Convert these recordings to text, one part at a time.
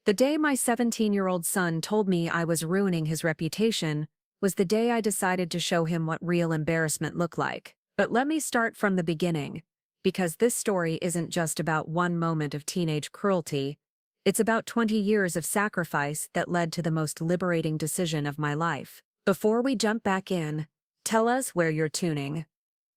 The day my 17-year-old son told me I was ruining his reputation was the day I decided to show him what real embarrassment looked like. But let me start from the beginning, because this story isn't just about one moment of teenage cruelty. It's about 20 years of sacrifice that led to the most liberating decision of my life. Before we jump back in, tell us where you're tuning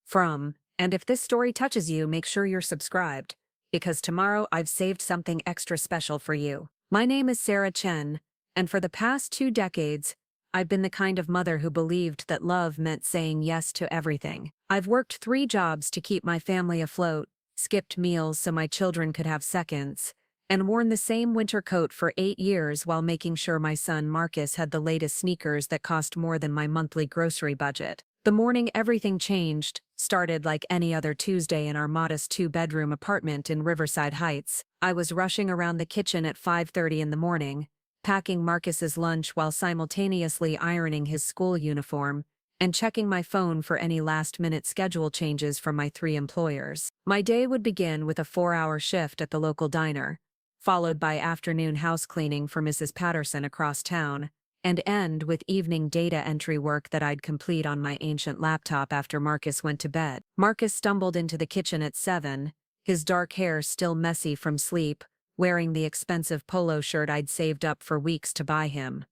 from, and if this story touches you, make sure you're subscribed, because tomorrow I've saved something extra special for you. My name is Sarah Chen, and for the past 2 decades, I've been the kind of mother who believed that love meant saying yes to everything. I've worked 3 jobs to keep my family afloat, skipped meals so my children could have seconds, and worn the same winter coat for 8 years while making sure my son Marcus had the latest sneakers that cost more than my monthly grocery budget. The morning everything changed started like any other Tuesday in our modest 2-bedroom apartment in Riverside Heights. I was rushing around the kitchen at 5:30 in the morning, packing Marcus's lunch while simultaneously ironing his school uniform, and checking my phone for any last-minute schedule changes from my 3 employers. My day would begin with a 4-hour shift at the local diner, followed by afternoon house cleaning for Mrs. Patterson across town, and end with evening data entry work that I'd complete on my ancient laptop after Marcus went to bed. Marcus stumbled into the kitchen at 7, his dark hair still messy from sleep, wearing the expensive polo shirt I'd saved up for weeks to buy him.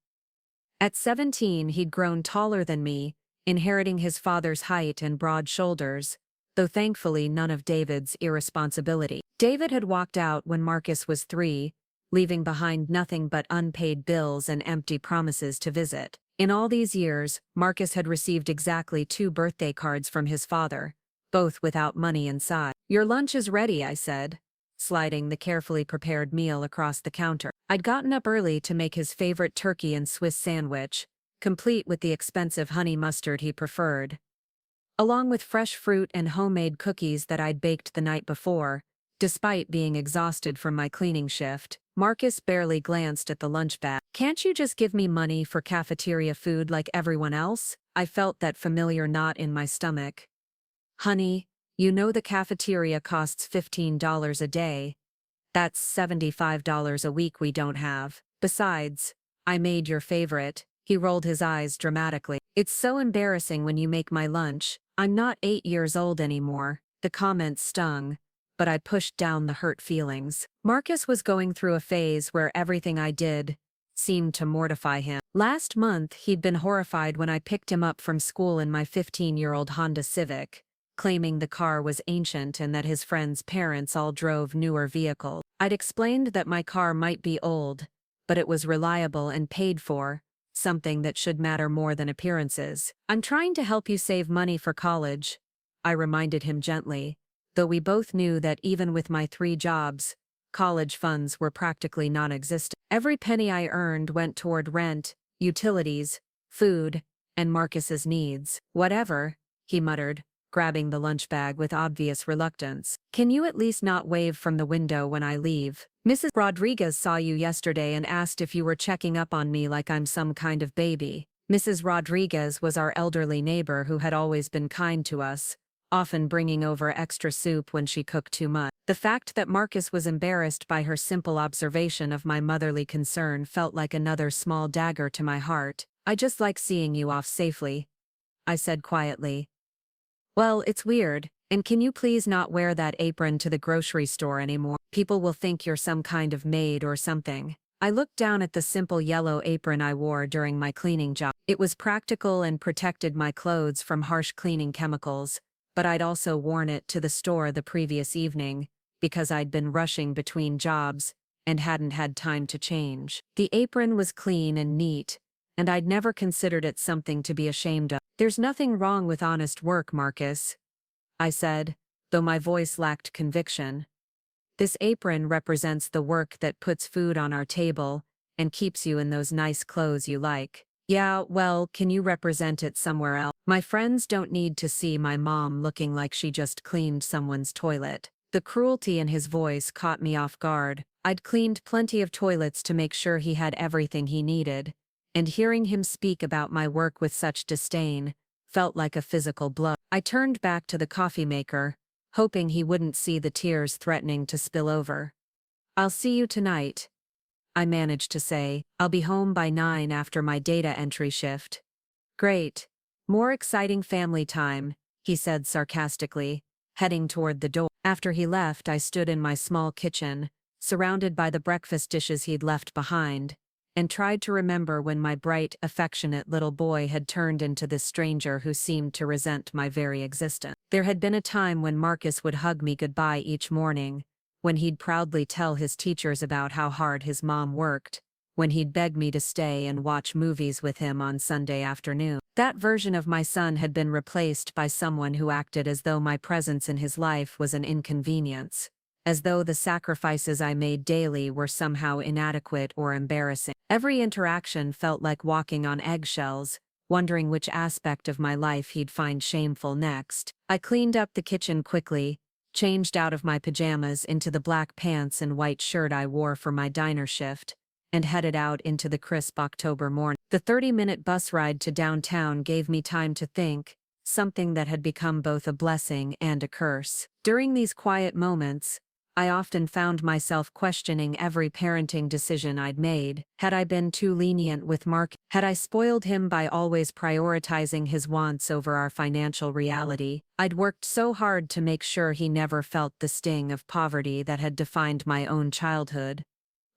At 17, he'd grown taller than me, inheriting his father's height and broad shoulders, though thankfully none of David's irresponsibility. David had walked out when Marcus was 3, leaving behind nothing but unpaid bills and empty promises to visit. In all these years, Marcus had received exactly 2 birthday cards from his father, both without money inside. "Your lunch is ready," I said, sliding the carefully prepared meal across the counter. I'd gotten up early to make his favorite turkey and Swiss sandwich, complete with the expensive honey mustard he preferred, along with fresh fruit and homemade cookies that I'd baked the night before. Despite being exhausted from my cleaning shift, Marcus barely glanced at the lunch bag. "Can't you just give me money for cafeteria food like everyone else?" I felt that familiar knot in my stomach. "Honey, you know the cafeteria costs $15 a day. That's $75 a week we don't have. Besides, I made your favorite." He rolled his eyes dramatically. "It's so embarrassing when you make my lunch. I'm not 8 years old anymore." The comment stung, but I pushed down the hurt feelings. Marcus was going through a phase where everything I did seemed to mortify him. Last month, he'd been horrified when I picked him up from school in my 15-year-old Honda Civic, claiming the car was ancient and that his friends' parents all drove newer vehicles. I'd explained that my car might be old, but it was reliable and paid for, something that should matter more than appearances. "I'm trying to help you save money for college," I reminded him gently, though we both knew that even with my 3 jobs, college funds were practically non-existent. Every penny I earned went toward rent, utilities, food, and Marcus's needs. "Whatever," he muttered, grabbing the lunch bag with obvious reluctance. "Can you at least not wave from the window when I leave? Mrs. Rodriguez saw you yesterday and asked if you were checking up on me like I'm some kind of baby." Mrs. Rodriguez was our elderly neighbor who had always been kind to us, often bringing over extra soup when she cooked too much. The fact that Marcus was embarrassed by her simple observation of my motherly concern felt like another small dagger to my heart. "I just like seeing you off safely," I said quietly. "Well, it's weird, and can you please not wear that apron to the grocery store anymore? People will think you're some kind of maid or something." I looked down at the simple yellow apron I wore during my cleaning job. It was practical and protected my clothes from harsh cleaning chemicals, but I'd also worn it to the store the previous evening, because I'd been rushing between jobs and hadn't had time to change. The apron was clean and neat, and I'd never considered it something to be ashamed of. "There's nothing wrong with honest work, Marcus," I said, though my voice lacked conviction. "This apron represents the work that puts food on our table and keeps you in those nice clothes you like." "Yeah, well, can you represent it somewhere else? My friends don't need to see my mom looking like she just cleaned someone's toilet." The cruelty in his voice caught me off guard. I'd cleaned plenty of toilets to make sure he had everything he needed, and hearing him speak about my work with such disdain felt like a physical blow. I turned back to the coffee maker, hoping he wouldn't see the tears threatening to spill over. "I'll see you tonight," I managed to say. I'll be home by 9 after my data entry shift. Great. More exciting family time, he said sarcastically, heading toward the door. After he left, I stood in my small kitchen, surrounded by the breakfast dishes he'd left behind, and tried to remember when my bright, affectionate little boy had turned into this stranger who seemed to resent my very existence. There had been a time when Marcus would hug me goodbye each morning, when he'd proudly tell his teachers about how hard his mom worked, when he'd beg me to stay and watch movies with him on Sunday afternoon. That version of my son had been replaced by someone who acted as though my presence in his life was an inconvenience, as though the sacrifices I made daily were somehow inadequate or embarrassing. Every interaction felt like walking on eggshells, wondering which aspect of my life he'd find shameful next. I cleaned up the kitchen quickly, changed out of my pajamas into the black pants and white shirt I wore for my diner shift, and headed out into the crisp October morning. The 30-minute bus ride to downtown gave me time to think, something that had become both a blessing and a curse. During these quiet moments, I often found myself questioning every parenting decision I'd made. Had I been too lenient with Mark? Had I spoiled him by always prioritizing his wants over our financial reality? I'd worked so hard to make sure he never felt the sting of poverty that had defined my own childhood.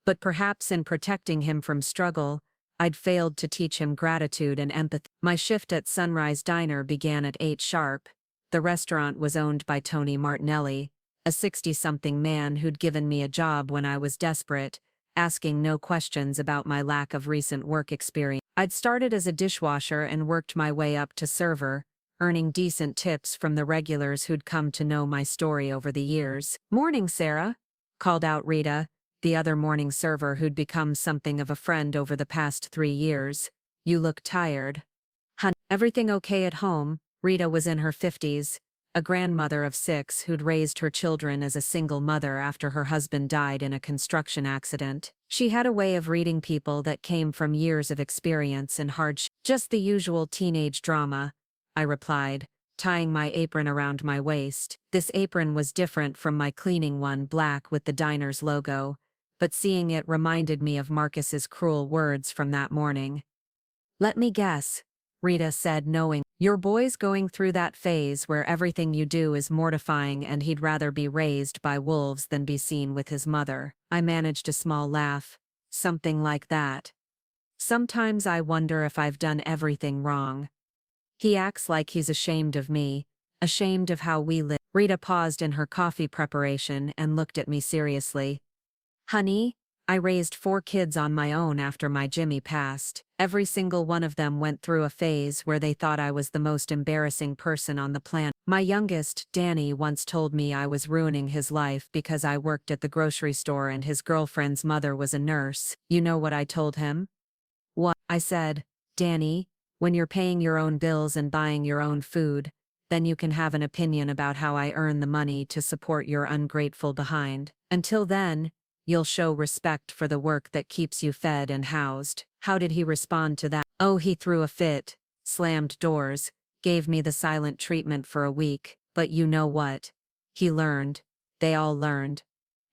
But perhaps in protecting him from struggle, I'd failed to teach him gratitude and empathy. My shift at Sunrise Diner began at 8 sharp. The restaurant was owned by Tony Martinelli, a 60-something man who'd given me a job when I was desperate, asking no questions about my lack of recent work experience. I'd started as a dishwasher and worked my way up to server, earning decent tips from the regulars who'd come to know my story over the years. "Morning, Sarah," called out Rita, the other morning server who'd become something of a friend over the past 3 years. "You look tired." "Honey, everything okay at home?" Rita was in her 50s, a grandmother of 6 who'd raised her children as a single mother after her husband died in a construction accident. She had a way of reading people that came from years of experience and hardship. "Just the usual teenage drama," I replied, tying my apron around my waist. This apron was different from my cleaning one, black with the diner's logo, but seeing it reminded me of Marcus's cruel words from that morning. "Let me guess," Rita said, knowing, "Your boy's going through that phase where everything you do is mortifying and he'd rather be raised by wolves than be seen with his mother." I managed a small laugh. "Something like that. Sometimes I wonder if I've done everything wrong. He acts like he's ashamed of me, ashamed of how we live." Rita paused in her coffee preparation and looked at me seriously. "Honey, I raised 4 kids on my own after my Jimmy passed. Every single one of them went through a phase where they thought I was the most embarrassing person on the planet. My youngest, Danny, once told me I was ruining his life because I worked at the grocery store and his girlfriend's mother was a nurse. You know what I told him?" "What?" I said. "Danny, when you're paying your own bills and buying your own food, then you can have an opinion about how I earn the money to support your ungrateful behind. Until then, you'll show respect for the work that keeps you fed and housed." How did he respond to that? "Oh, he threw a fit, slammed doors, gave me the silent treatment for a week, but you know what? He learned. They all learned.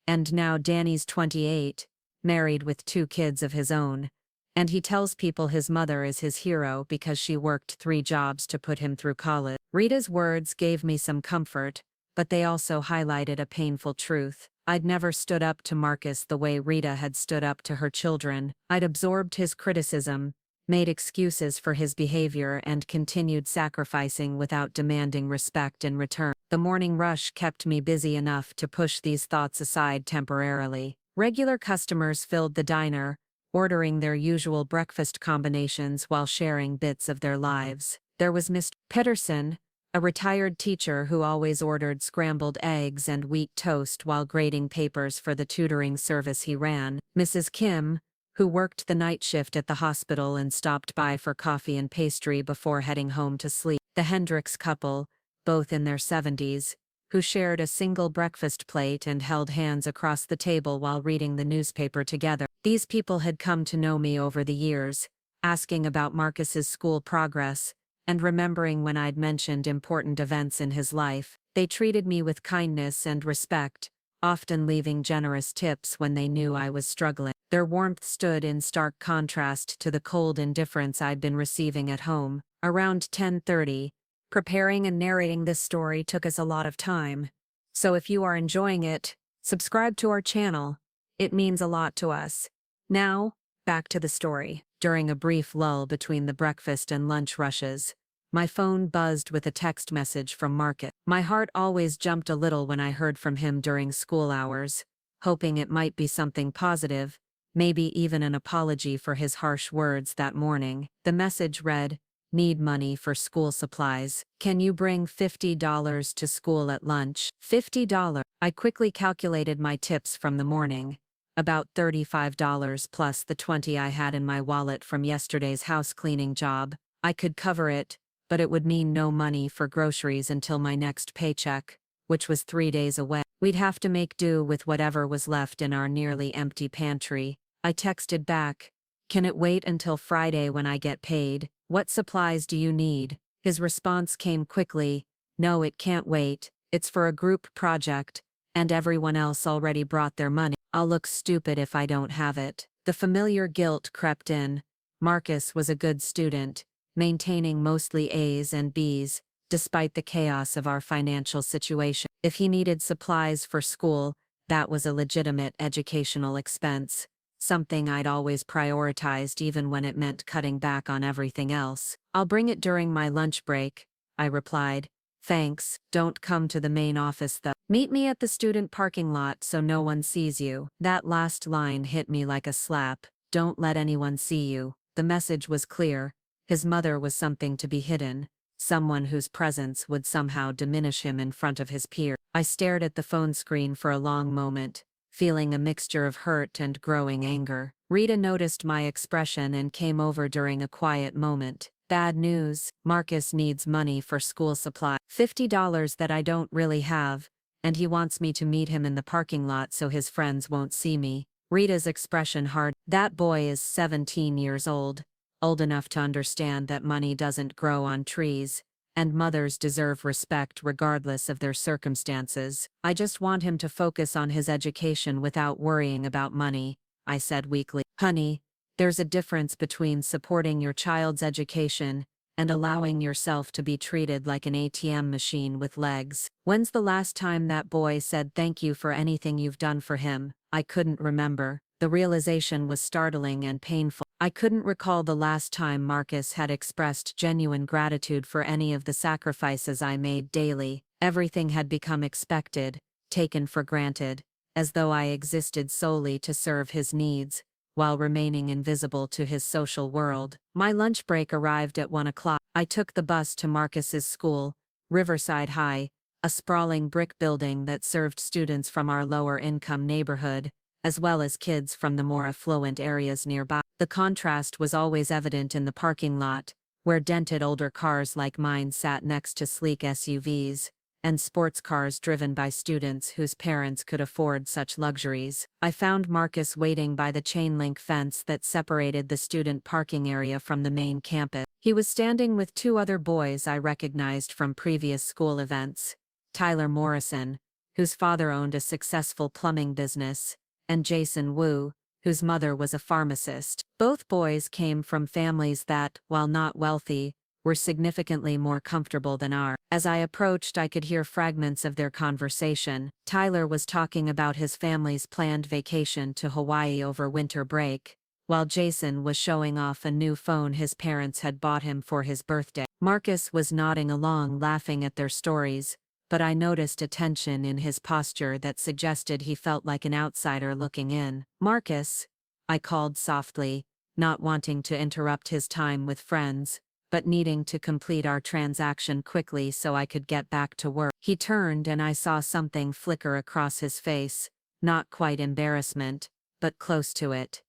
And now Danny's 28, married with 2 kids of his own, and he tells people his mother is his hero because she worked 3 jobs to put him through college." Rita's words gave me some comfort, but they also highlighted a painful truth. I'd never stood up to Marcus the way Rita had stood up to her children. I'd absorbed his criticism, made excuses for his behavior, and continued sacrificing without demanding respect in return. The morning rush kept me busy enough to push these thoughts aside temporarily. Regular customers filled the diner, ordering their usual breakfast combinations while sharing bits of their lives. There was Mr. Patterson, a retired teacher who always ordered scrambled eggs and wheat toast while grading papers for the tutoring service he ran. Mrs. Kim, who worked the night shift at the hospital and stopped by for coffee and pastry before heading home to sleep. The Hendricks couple, both in their 70s, who shared a single breakfast plate and held hands across the table while reading the newspaper together. These people had come to know me over the years, asking about Marcus's school progress, and remembering when I'd mentioned important events in his life. They treated me with kindness and respect, often leaving generous tips when they knew I was struggling. Their warmth stood in stark contrast to the cold indifference I'd been receiving at home. Around 10:30, preparing and narrating this story took us a lot of time. So if you are enjoying it, subscribe to our channel. It means a lot to us. Now, back to the story. During a brief lull between the breakfast and lunch rushes, my phone buzzed with a text message from Marcus. My heart always jumped a little when I heard from him during school hours, hoping it might be something positive, maybe even an apology for his harsh words that morning. The message read, "Need money for school supplies. Can you bring $50 to school at lunch?" $50. I quickly calculated my tips from the morning. About $35 plus the $20 I had in my wallet from yesterday's house cleaning job. I could cover it, but it would mean no money for groceries until my next paycheck, which was 3 days away. We'd have to make do with whatever was left in our nearly empty pantry. I texted back, "Can it wait until Friday when I get paid? What supplies do you need?" His response came quickly, "No, it can't wait. It's for a group project, and everyone else already brought their money. I'll look stupid if I don't have it." The familiar guilt crept in. Marcus was a good student, maintaining mostly A's and B's, despite the chaos of our financial situation. If he needed supplies for school, that was a legitimate educational expense, something I'd always prioritized even when it meant cutting back on everything else. "I'll bring it during my lunch break," I replied. "Thanks, don't come to the main office though. Meet me at the student parking lot so no one sees you." That last line hit me like a slap. Don't let anyone see you. The message was clear. His mother was something to be hidden, someone whose presence would somehow diminish him in front of his peers. I stared at the phone screen for a long moment, feeling a mixture of hurt and growing anger. Rita noticed my expression and came over during a quiet moment. "Bad news. Marcus needs money for school supply. $50 that I don't really have, and he wants me to meet him in the parking lot so his friends won't see me." Rita's expression hard. That boy is 17 years old enough to understand that money doesn't grow on trees, and mothers deserve respect regardless of their circumstances. "I just want him to focus on his education without worrying about money," I said weakly. "Honey, there's a difference between supporting your child's education and allowing yourself to be treated like an ATM machine with legs." When's the last time that boy said thank you for anything you've done for him? I couldn't remember. The realization was startling and painful. I couldn't recall the last time Marcus had expressed genuine gratitude for any of the sacrifices I made daily. Everything had become expected, taken for granted, as though I existed solely to serve his needs, while remaining invisible to his social world. My lunch break arrived at 1 o'clock. I took the bus to Marcus's school, Riverside High, a sprawling brick building that served students from our lower-income neighborhood, as well as kids from the more affluent areas nearby. The contrast was always evident in the parking lot, where dented older cars like mine sat next to sleek SUVs, and sports cars driven by students whose parents could afford such luxuries. I found Marcus waiting by the chain-link fence that separated the student parking area from the main campus. He was standing with 2 other boys I recognized from previous school events: Tyler Morrison, whose father owned a successful plumbing business, and Jason Wu, whose mother was a pharmacist. Both boys came from families that, while not wealthy, were significantly more comfortable than ours. As I approached, I could hear fragments of their conversation. Tyler was talking about his family's planned vacation to Hawaii over winter break, while Jason was showing off a new phone his parents had bought him for his birthday. Marcus was nodding along, laughing at their stories, but I noticed a tension in his posture that suggested he felt like an outsider looking in. "Marcus," I called softly, not wanting to interrupt his time with friends, but needing to complete our transaction quickly so I could get back to work. He turned and I saw something flicker across his face, not quite embarrassment, but close to it.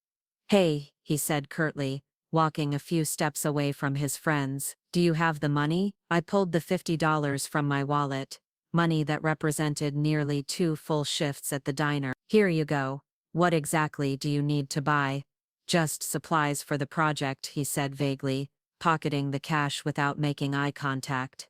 "Hey," he said curtly, walking a few steps away from his friends. "Do you have the money?" I pulled the $50 from my wallet, money that represented nearly 2 full shifts at the diner. "Here you go. What exactly do you need to buy?" "Just supplies for the project," he said vaguely, pocketing the cash without making eye contact.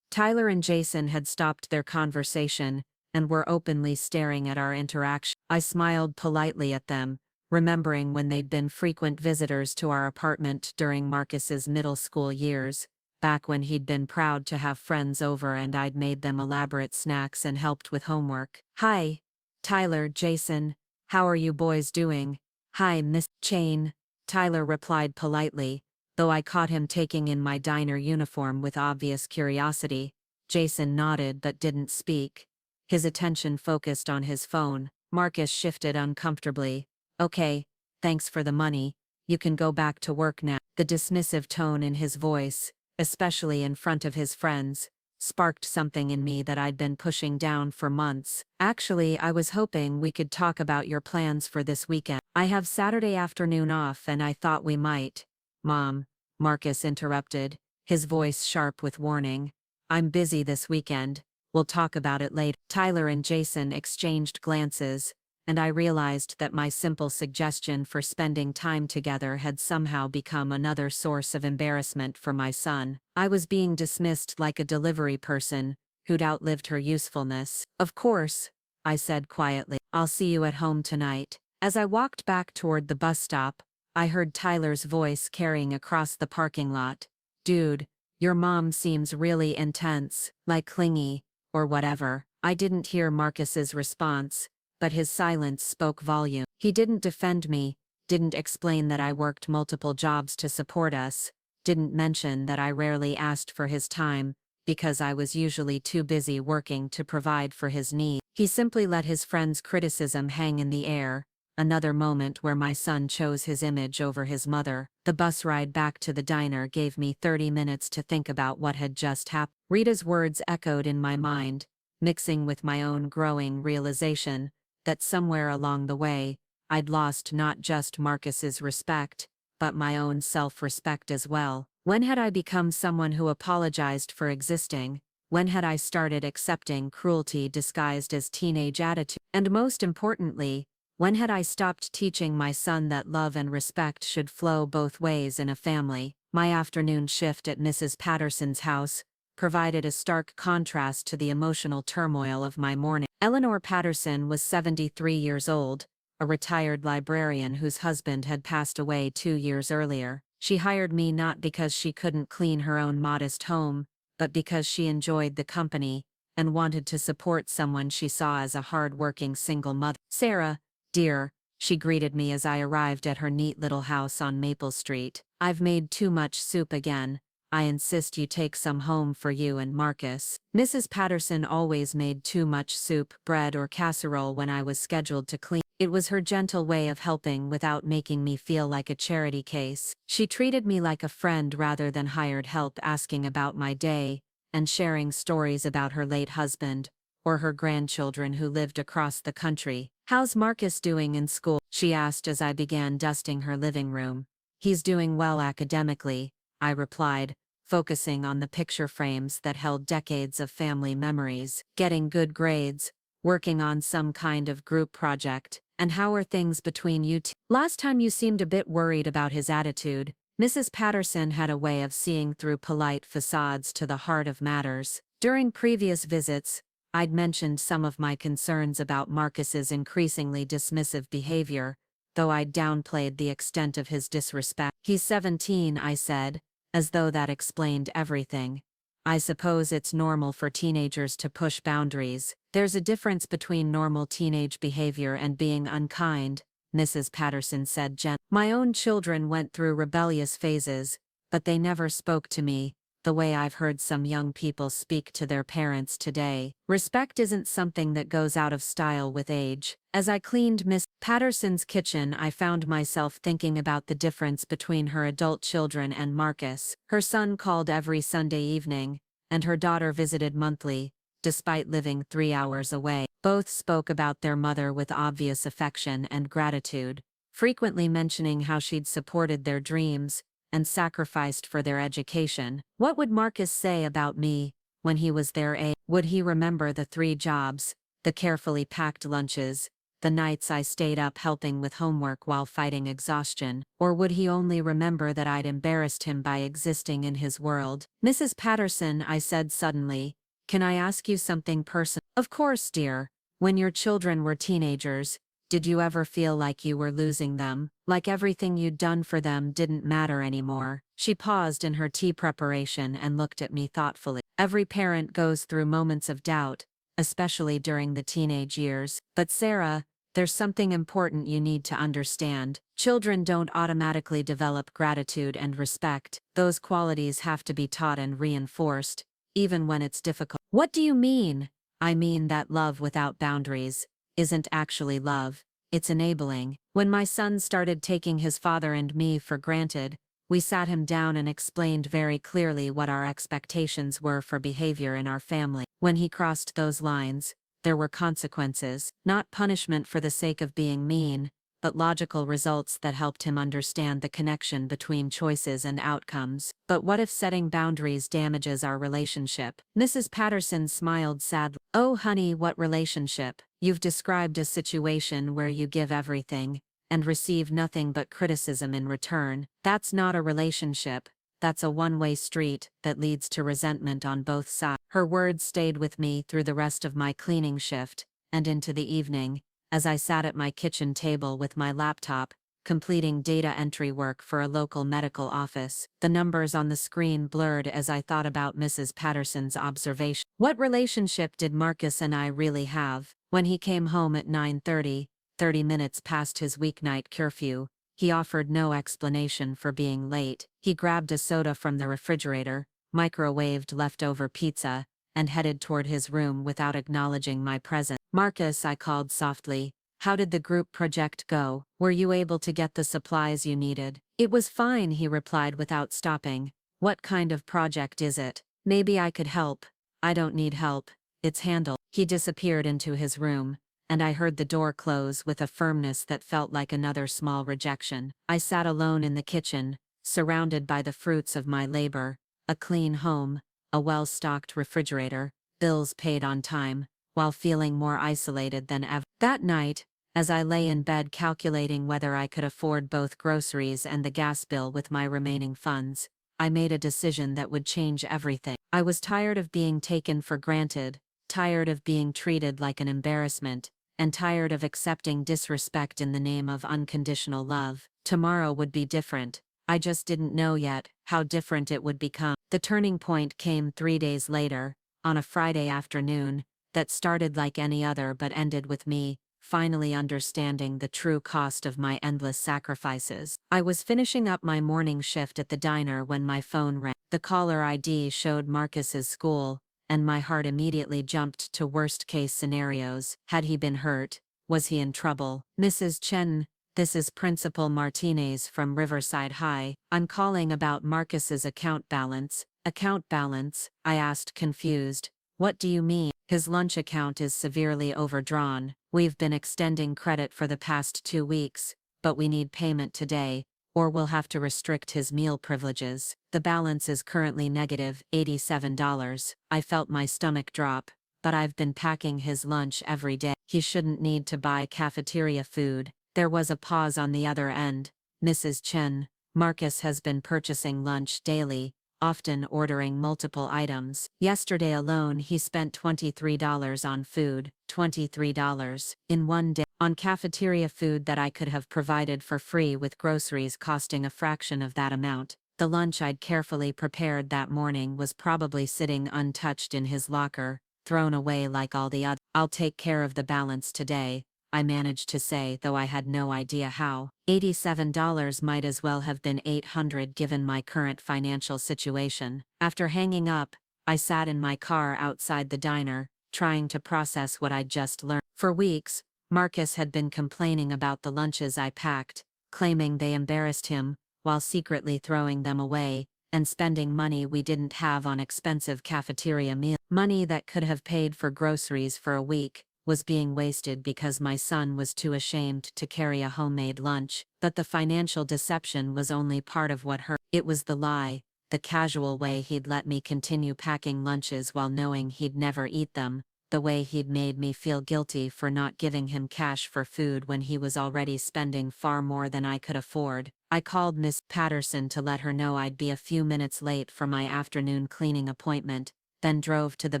Tyler and Jason had stopped their conversation and were openly staring at our interaction. I smiled politely at them, remembering when they'd been frequent visitors to our apartment during Marcus's middle school years, back when he'd been proud to have friends over and I'd made them elaborate snacks and helped with homework. "Hi, Tyler, Jason. How are you boys doing?" "Hi, Miss Chain," Tyler replied politely, though I caught him taking in my diner uniform with obvious curiosity. Jason nodded but didn't speak, his attention focused on his phone. Marcus shifted uncomfortably. "Okay, thanks for the money. You can go back to work now." The dismissive tone in his voice, especially in front of his friends, sparked something in me that I'd been pushing down for months. "Actually, I was hoping we could talk about your plans for this weekend. I have Saturday afternoon off and I thought we might." "Mom," Marcus interrupted, his voice sharp with warning. "I'm busy this weekend. We'll talk about it later." Tyler and Jason exchanged glances, and I realized that my simple suggestion for spending time together had somehow become another source of embarrassment for my son. I was being dismissed like a delivery person who'd outlived her usefulness. "Of course," I said quietly. "I'll see you at home tonight." As I walked back toward the bus stop, I heard Tyler's voice carrying across the parking lot. "Dude, your mom seems really intense, like clingy, or whatever." I didn't hear Marcus's response, but his silence spoke volume. He didn't defend me, didn't explain that I worked multiple jobs to support us, didn't mention that I rarely asked for his time, because I was usually too busy working to provide for his needs. He simply let his friend's criticism hang in the air, another moment where my son chose his image over his mother. The bus ride back to the diner gave me 30 minutes to think about what had just happened. Rita's words echoed in my mind, mixing with my own growing realization that somewhere along the way, I'd lost not just Marcus's respect, but my own self-respect as well. When had I become someone who apologized for existing? When had I started accepting cruelty disguised as teenage attitude? And most importantly, when had I stopped teaching my son that love and respect should flow both ways in a family? My afternoon shift at Mrs. Patterson's house provided a stark contrast to the emotional turmoil of my morning. Eleanor Patterson was 73 years old, a retired librarian whose husband had passed away 2 years earlier. She hired me not because she couldn't clean her own modest home, but because she enjoyed the company and wanted to support someone she saw as a hard-working single mother. "Sarah, dear," she greeted me as I arrived at her neat little house on Maple Street. "I've made too much soup again. I insist you take some home for you and Marcus." Mrs. Patterson always made too much soup, bread or casserole when I was scheduled to clean. It was her gentle way of helping without making me feel like a charity case. She treated me like a friend rather than hired help, asking about my day and sharing stories about her late husband or her grandchildren who lived across the country. "How's Marcus doing in school?" she asked as I began dusting her living room. "He's doing well academically," I replied, focusing on the picture frames that held decades of family memories. "Getting good grades, working on some kind of group project. And how are things between you two? Last time you seemed a bit worried about his attitude." Mrs. Patterson had a way of seeing through polite facades to the heart of matters. During previous visits, I'd mentioned some of my concerns about Marcus's increasingly dismissive behavior, though I'd downplayed the extent of his disrespect. "He's 17, I said, as though that explained everything. "I suppose it's normal for teenagers to push boundaries. There's a difference between normal teenage behavior and being unkind," Mrs. Patterson said gently. "My own children went through rebellious phases, but they never spoke to me the way I've heard some young people speak to their parents today. Respect isn't something that goes out of style with age." As I cleaned Miss Patterson's kitchen, I found myself thinking about the difference between her adult children and Marcus. Her son called every Sunday evening, and her daughter visited monthly, despite living 3 hours away. Both spoke about their mother with obvious affection and gratitude, frequently mentioning how she'd supported their dreams and sacrificed for their education. What would Marcus say about me when he was their age? Would he remember the 3 jobs, the carefully packed lunches, the nights I stayed up helping with homework while fighting exhaustion? Or would he only remember that I'd embarrassed him by existing in his world? "Mrs. Patterson," I said suddenly, "can I ask you something personal?" "Of course, dear. When your children were teenagers, Did you ever feel like you were losing them? Like everything you'd done for them didn't matter anymore? She paused in her tea preparation and looked at me thoughtfully. Every parent goes through moments of doubt, especially during the teenage years. But Sarah, there's something important you need to understand. Children don't automatically develop gratitude and respect. Those qualities have to be taught and reinforced, even when it's difficult. What do you mean? I mean that love without boundaries isn't actually love, it's enabling. When my son started taking his father and me for granted, we sat him down and explained very clearly what our expectations were for behavior in our family. When he crossed those lines, there were consequences, not punishment for the sake of being mean, but logical results that helped him understand the connection between choices and outcomes. But what if setting boundaries damages our relationship? Mrs. Patterson smiled sadly. Oh honey, what relationship? You've described a situation where you give everything and receive nothing but criticism in return. That's not a relationship. That's a one-way street that leads to resentment on both sides. Her words stayed with me through the rest of my cleaning shift and into the evening, as I sat at my kitchen table with my laptop, completing data entry work for a local medical office. The numbers on the screen blurred as I thought about Mrs. Patterson's observation. What relationship did Marcus and I really have? When he came home at 9:30, 30 minutes past his weeknight curfew, he offered no explanation for being late. He grabbed a soda from the refrigerator, microwaved leftover pizza, and headed toward his room without acknowledging my presence. Marcus, I called softly. How did the group project go? Were you able to get the supplies you needed? It was fine, he replied without stopping. What kind of project is it? Maybe I could help. I don't need help. It's handled. He disappeared into his room, and I heard the door close with a firmness that felt like another small rejection. I sat alone in the kitchen, surrounded by the fruits of my labor, a clean home, a well-stocked refrigerator, bills paid on time, while feeling more isolated than ever. That night, as I lay in bed calculating whether I could afford both groceries and the gas bill with my remaining funds, I made a decision that would change everything. I was tired of being taken for granted, tired of being treated like an embarrassment, and tired of accepting disrespect in the name of unconditional love. Tomorrow would be different. I just didn't know yet how different it would become. The turning point came 3 days later, on a Friday afternoon, that started like any other but ended with me finally understanding the true cost of my endless sacrifices. I was finishing up my morning shift at the diner when my phone rang. The caller ID showed Marcus's school, and my heart immediately jumped to worst-case scenarios. Had he been hurt? Was he in trouble? Mrs. Chen, this is Principal Martinez from Riverside High. I'm calling about Marcus's account balance. Account balance? I asked, confused. What do you mean? His lunch account is severely overdrawn. We've been extending credit for the past 2 weeks, but we need payment today, or we'll have to restrict his meal privileges. The balance is currently negative $87. I felt my stomach drop, but I've been packing his lunch every day. He shouldn't need to buy cafeteria food. There was a pause on the other end. Mrs. Chen, Marcus has been purchasing lunch daily, often ordering multiple items. Yesterday alone he spent $23 on food, $23 in one day, on cafeteria food that I could have provided for free with groceries costing a fraction of that amount. The lunch I'd carefully prepared that morning was probably sitting untouched in his locker, thrown away like all the others. I'll take care of the balance today, I managed to say, though I had no idea how. $87 might as well have been $800 given my current financial situation. After hanging up, I sat in my car outside the diner, trying to process what I'd just learned. For weeks, Marcus had been complaining about the lunches I packed, claiming they embarrassed him, while secretly throwing them away, and spending money we didn't have on expensive cafeteria meals. Money that could have paid for groceries for a week was being wasted because my son was too ashamed to carry a homemade lunch. But the financial deception was only part of what hurt. It was the lie, the casual way he'd let me continue packing lunches while knowing he'd never eat them, the way he'd made me feel guilty for not giving him cash for food when he was already spending far more than I could afford. I called Miss Patterson to let her know I'd be a few minutes late for my afternoon cleaning appointment, then drove to the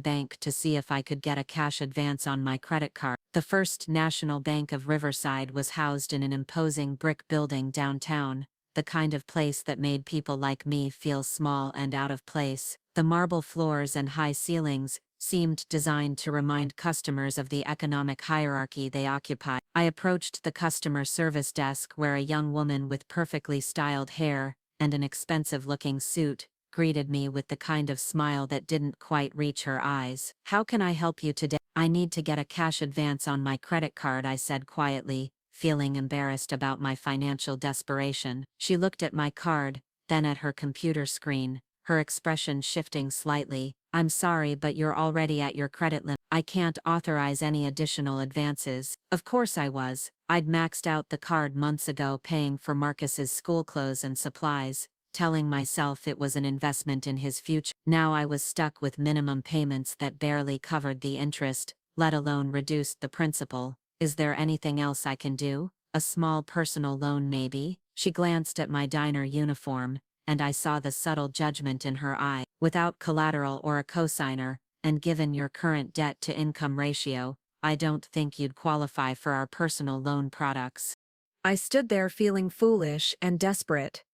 bank to see if I could get a cash advance on my credit card. The First National Bank of Riverside was housed in an imposing brick building downtown, the kind of place that made people like me feel small and out of place. The marble floors and high ceilings seemed designed to remind customers of the economic hierarchy they occupy. I approached the customer service desk where a young woman with perfectly styled hair and an expensive-looking suit greeted me with the kind of smile that didn't quite reach her eyes. "How can I help you today?" "I need to get a cash advance on my credit card," I said quietly, feeling embarrassed about my financial desperation. She looked at my card, then at her computer screen, her expression shifting slightly. "I'm sorry, but you're already at your credit limit. I can't authorize any additional advances." Of course I was. I'd maxed out the card months ago paying for Marcus's school clothes and supplies, telling myself it was an investment in his future. Now I was stuck with minimum payments that barely covered the interest, let alone reduced the principal. "Is there anything else I can do? A small personal loan maybe?" She glanced at my diner uniform, and I saw the subtle judgment in her eye. "Without collateral or a cosigner, and given your current debt-to-income ratio, I don't think you'd qualify for our personal loan products." I stood there feeling foolish and desperate,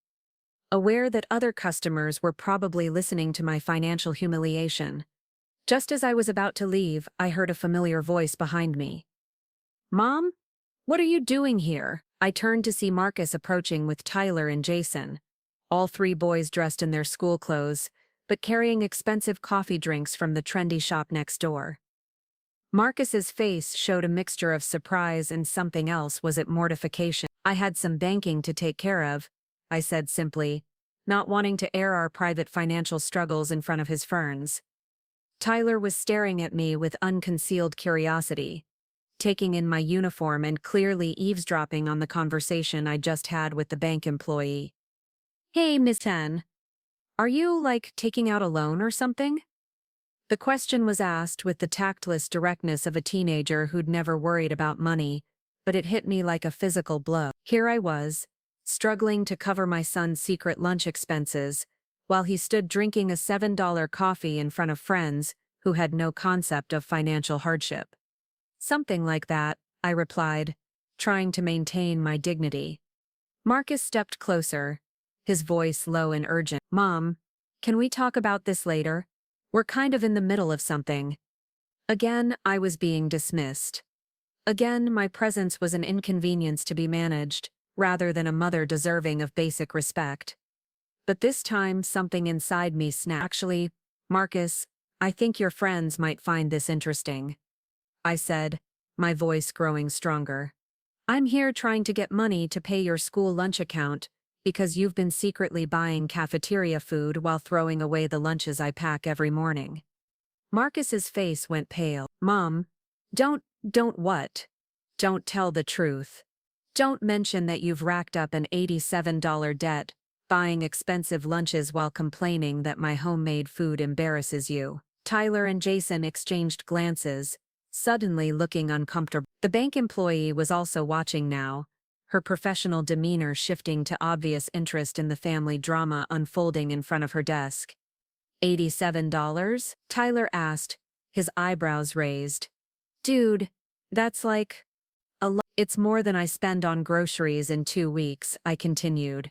aware that other customers were probably listening to my financial humiliation. Just as I was about to leave, I heard a familiar voice behind me. "Mom? What are you doing here?" I turned to see Marcus approaching with Tyler and Jason, all three boys dressed in their school clothes, but carrying expensive coffee drinks from the trendy shop next door. Marcus's face showed a mixture of surprise and something else. Was it mortification? "I had some banking to take care of," I said simply, not wanting to air our private financial struggles in front of his ferns. Tyler was staring at me with unconcealed curiosity, taking in my uniform and clearly eavesdropping on the conversation I just had with the bank employee. "Hey, Miss Ten, are you, taking out a loan or something?" The question was asked with the tactless directness of a teenager who'd never worried about money, but it hit me like a physical blow. Here I was, struggling to cover my son's secret lunch expenses, while he stood drinking a $7 coffee in front of friends who had no concept of financial hardship. "Something like that," I replied, trying to maintain my dignity. Marcus stepped closer, his voice low and urgent. "Mom, can we talk about this later? We're kind of in the middle of something." Again, I was being dismissed. Again, my presence was an inconvenience to be managed, rather than a mother deserving of basic respect. But this time, something inside me snapped. "Actually, Marcus, I think your friends might find this interesting," I said, my voice growing stronger. "I'm here trying to get money to pay your school lunch account, because you've been secretly buying cafeteria food while throwing away the lunches I pack every morning." Marcus's face went pale. "Mom, don't what? Don't tell the truth. Don't mention that you've racked up an $87 debt, buying expensive lunches while complaining that my homemade food embarrasses you." Tyler and Jason exchanged glances, suddenly looking uncomfortable. The bank employee was also watching now, her professional demeanor shifting to obvious interest in the family drama unfolding in front of her desk. $87? Tyler asked, his eyebrows raised. "Dude, that's like a lot." "It's more than I spend on groceries in 2 weeks," I continued,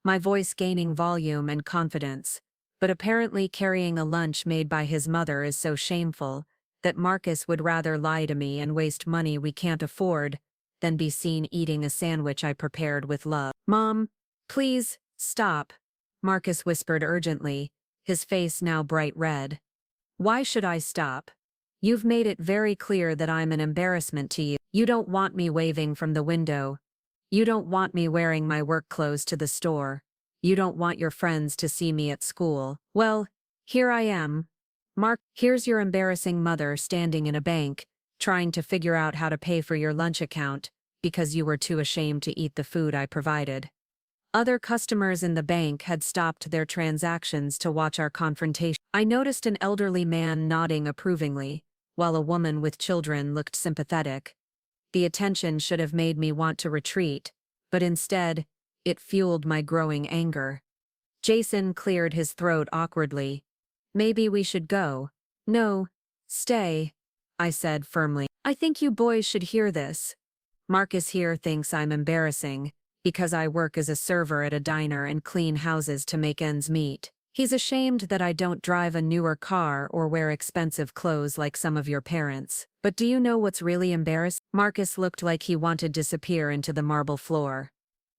my voice gaining volume and confidence. But apparently carrying a lunch made by his mother is so shameful that Marcus would rather lie to me and waste money we can't afford than be seen eating a sandwich I prepared with love. "Mom, please, stop," Marcus whispered urgently, his face now bright red. "Why should I stop? You've made it very clear that I'm an embarrassment to you. You don't want me waving from the window. You don't want me wearing my work clothes to the store. You don't want your friends to see me at school. Well, here I am. Mark, here's your embarrassing mother standing in a bank, trying to figure out how to pay for your lunch account, because you were too ashamed to eat the food I provided." Other customers in the bank had stopped their transactions to watch our confrontation. I noticed an elderly man nodding approvingly, while a woman with children looked sympathetic. The attention should have made me want to retreat, but instead, it fueled my growing anger. Jason cleared his throat awkwardly. "Maybe we should go." "No, stay," I said firmly. I think you boys should hear this. Marcus here thinks I'm embarrassing because I work as a server at a diner and clean houses to make ends meet. He's ashamed that I don't drive a newer car or wear expensive clothes like some of your parents. But do you know what's really embarrassing? Marcus looked like he wanted to disappear into the marble floor.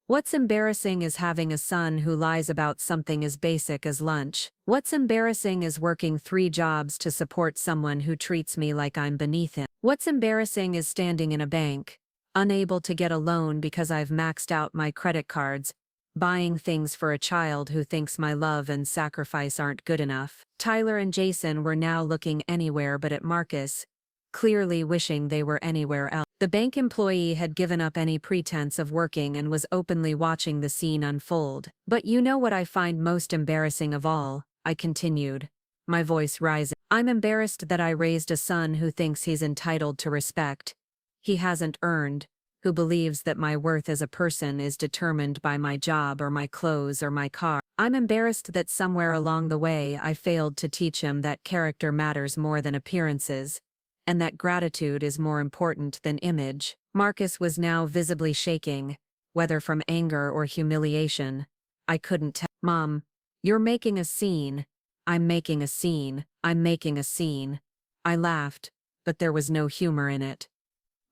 What's embarrassing is having a son who lies about something as basic as lunch. What's embarrassing is working 3 jobs to support someone who treats me like I'm beneath him. What's embarrassing is standing in a bank, unable to get a loan because I've maxed out my credit cards, buying things for a child who thinks my love and sacrifice aren't good enough. Tyler and Jason were now looking anywhere but at Marcus, clearly wishing they were anywhere else. The bank employee had given up any pretense of working and was openly watching the scene unfold. But you know what I find most embarrassing of all, I continued, my voice rising. I'm embarrassed that I raised a son who thinks he's entitled to respect he hasn't earned, who believes that my worth as a person is determined by my job or my clothes or my car. I'm embarrassed that somewhere along the way I failed to teach him that character matters more than appearances, and that gratitude is more important than image. Marcus was now visibly shaking, whether from anger or humiliation. I couldn't tell. Mom, you're making a scene. I'm making a scene. I'm making a scene. I laughed, but there was no humor in it.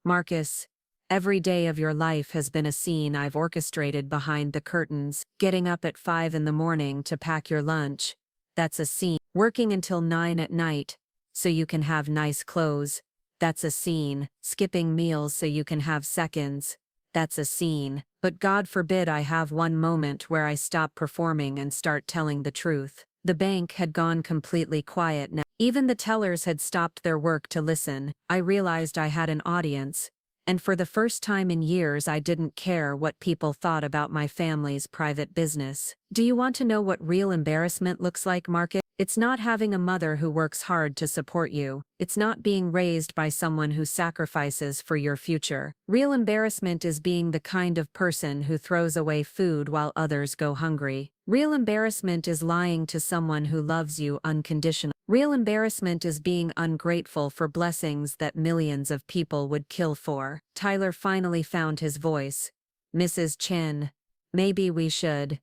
Marcus, every day of your life has been a scene I've orchestrated behind the curtains. Getting up at 5 in the morning to pack your lunch, that's a scene. Working until 9 at night, so you can have nice clothes, that's a scene. Skipping meals so you can have seconds, that's a scene. But God forbid I have one moment where I stop performing and start telling the truth. The bank had gone completely quiet now. Even the tellers had stopped their work to listen. I realized I had an audience, and for the first time in years I didn't care what people thought about my family's private business. Do you want to know what real embarrassment looks like, Marcus? It's not having a mother who works hard to support you. It's not being raised by someone who sacrifices for your future. Real embarrassment is being the kind of person who throws away food while others go hungry. Real embarrassment is lying to someone who loves you unconditionally. Real embarrassment is being ungrateful for blessings that millions of people would kill for. Tyler finally found his voice. Mrs. Chen, maybe we should.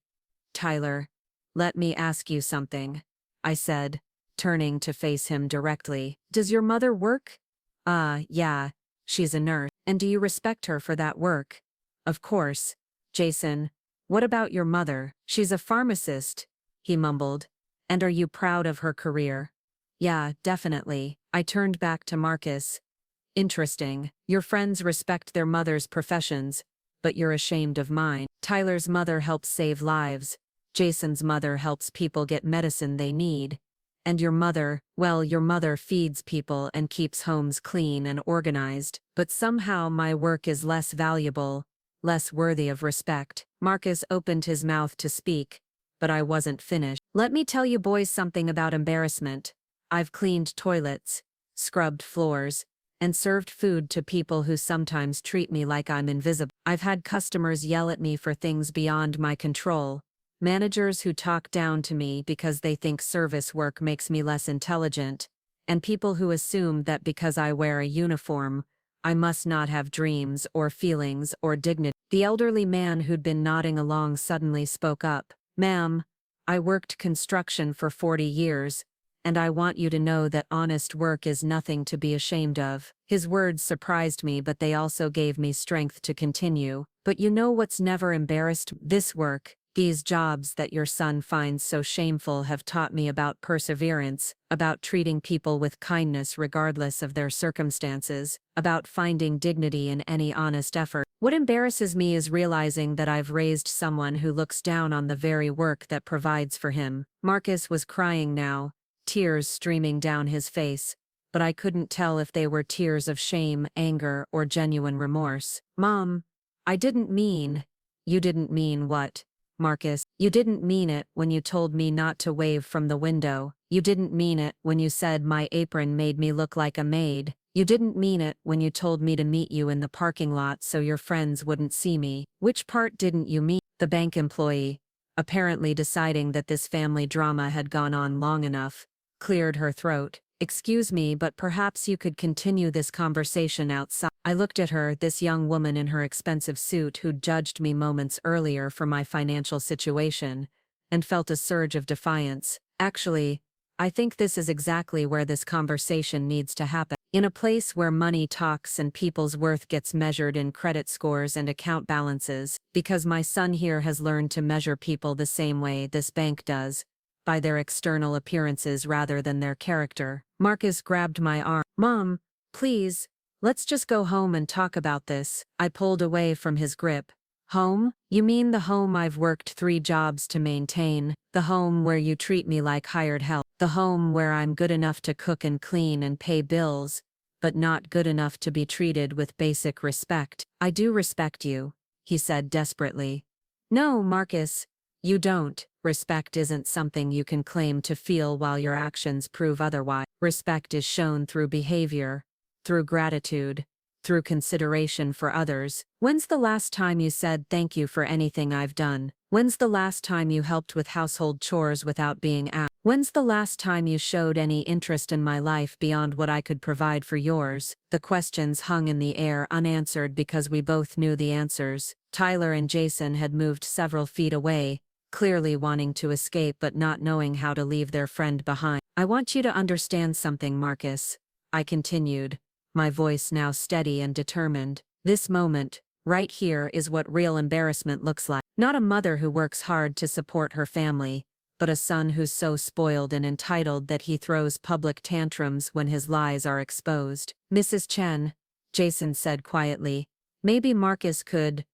Tyler, let me ask you something, I said, turning to face him directly. Does your mother work? Yeah, she's a nurse. And do you respect her for that work? Of course. Jason, what about your mother? She's a pharmacist, he mumbled. And are you proud of her career? Yeah, definitely. I turned back to Marcus. Interesting. Your friends respect their mother's professions, but you're ashamed of mine. Tyler's mother helps save lives. Jason's mother helps people get medicine they need. And your mother, well, your mother feeds people and keeps homes clean and organized. But somehow my work is less valuable, less worthy of respect. Marcus opened his mouth to speak, but I wasn't finished. Let me tell you boys something about embarrassment. I've cleaned toilets, scrubbed floors, and served food to people who sometimes treat me like I'm invisible. I've had customers yell at me for things beyond my control, managers who talk down to me because they think service work makes me less intelligent, and people who assume that because I wear a uniform, I must not have dreams or feelings or dignity. The elderly man who'd been nodding along suddenly spoke up. Ma'am, I worked construction for 40 years, and I want you to know that honest work is nothing to be ashamed of. His words surprised me, but they also gave me strength to continue. But you know what's never embarrassed? This work, these jobs that your son finds so shameful have taught me about perseverance, about treating people with kindness regardless of their circumstances, about finding dignity in any honest effort. What embarrasses me is realizing that I've raised someone who looks down on the very work that provides for him. Marcus was crying now, tears streaming down his face, but I couldn't tell if they were tears of shame, anger, or genuine remorse. Mom, I didn't mean. You didn't mean what? Marcus, you didn't mean it when you told me not to wave from the window. You didn't mean it when you said my apron made me look like a maid. You didn't mean it when you told me to meet you in the parking lot so your friends wouldn't see me. Which part didn't you mean? The bank employee, apparently deciding that this family drama had gone on long enough, cleared her throat. Excuse me, but perhaps you could continue this conversation outside. I looked at her, this young woman in her expensive suit who'd judged me moments earlier for my financial situation, and felt a surge of defiance. Actually, I think this is exactly where this conversation needs to happen. In a place where money talks and people's worth gets measured in credit scores and account balances, because my son here has learned to measure people the same way this bank does, by their external appearances rather than their character. Marcus grabbed my arm. Mom, please, let's just go home and talk about this. I pulled away from his grip. Home? You mean the home I've worked 3 jobs to maintain? The home where you treat me like hired help? The home where I'm good enough to cook and clean and pay bills, but not good enough to be treated with basic respect? I do respect you, he said desperately. No, Marcus, you don't. Respect isn't something you can claim to feel while your actions prove otherwise. Respect is shown through behavior, through gratitude, through consideration for others. When's the last time you said thank you for anything I've done? When's the last time you helped with household chores without being asked? When's the last time you showed any interest in my life beyond what I could provide for yours? The questions hung in the air unanswered because we both knew the answers. Tyler and Jason had moved several feet away, clearly wanting to escape but not knowing how to leave their friend behind. I want you to understand something, Marcus, I continued, my voice now steady and determined. This moment, right here, is what real embarrassment looks like. Not a mother who works hard to support her family, but a son who's so spoiled and entitled that he throws public tantrums when his lies are exposed. Mrs. Chen, Jason said quietly, maybe Marcus could,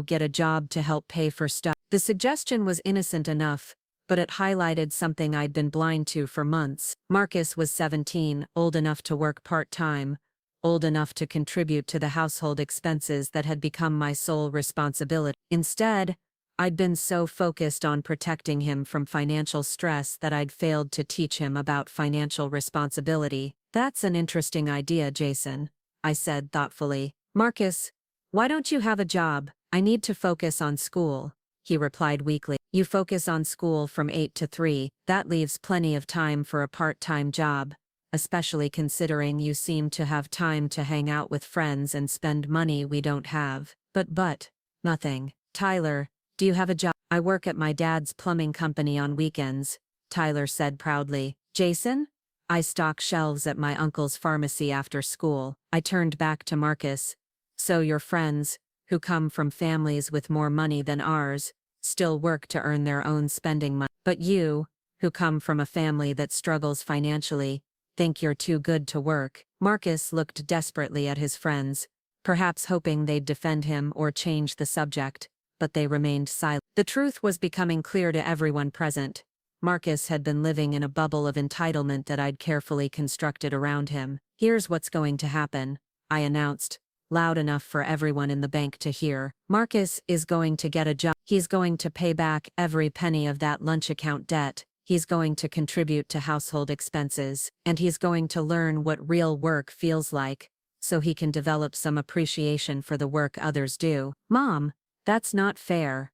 get a job to help pay for stuff. The suggestion was innocent enough, but it highlighted something I'd been blind to for months. Marcus was 17, old enough to work part-time, old enough to contribute to the household expenses that had become my sole responsibility. Instead, I'd been so focused on protecting him from financial stress that I'd failed to teach him about financial responsibility. That's an interesting idea, Jason, I said thoughtfully. Marcus, why don't you have a job? I need to focus on school, he replied weakly. You focus on school from 8 to 3, that leaves plenty of time for a part-time job, especially considering you seem to have time to hang out with friends and spend money we don't have. But, nothing. Tyler, do you have a job? I work at my dad's plumbing company on weekends, Tyler said proudly. Jason? I stock shelves at my uncle's pharmacy after school. I turned back to Marcus. So your friends, who come from families with more money than ours, still work to earn their own spending money. But you, who come from a family that struggles financially, think you're too good to work. Marcus looked desperately at his friends, perhaps hoping they'd defend him or change the subject, but they remained silent. The truth was becoming clear to everyone present. Marcus had been living in a bubble of entitlement that I'd carefully constructed around him. Here's what's going to happen, I announced, loud enough for everyone in the bank to hear. Marcus is going to get a job. He's going to pay back every penny of that lunch account debt. He's going to contribute to household expenses, and he's going to learn what real work feels like, so he can develop some appreciation for the work others do. Mom, that's not fair.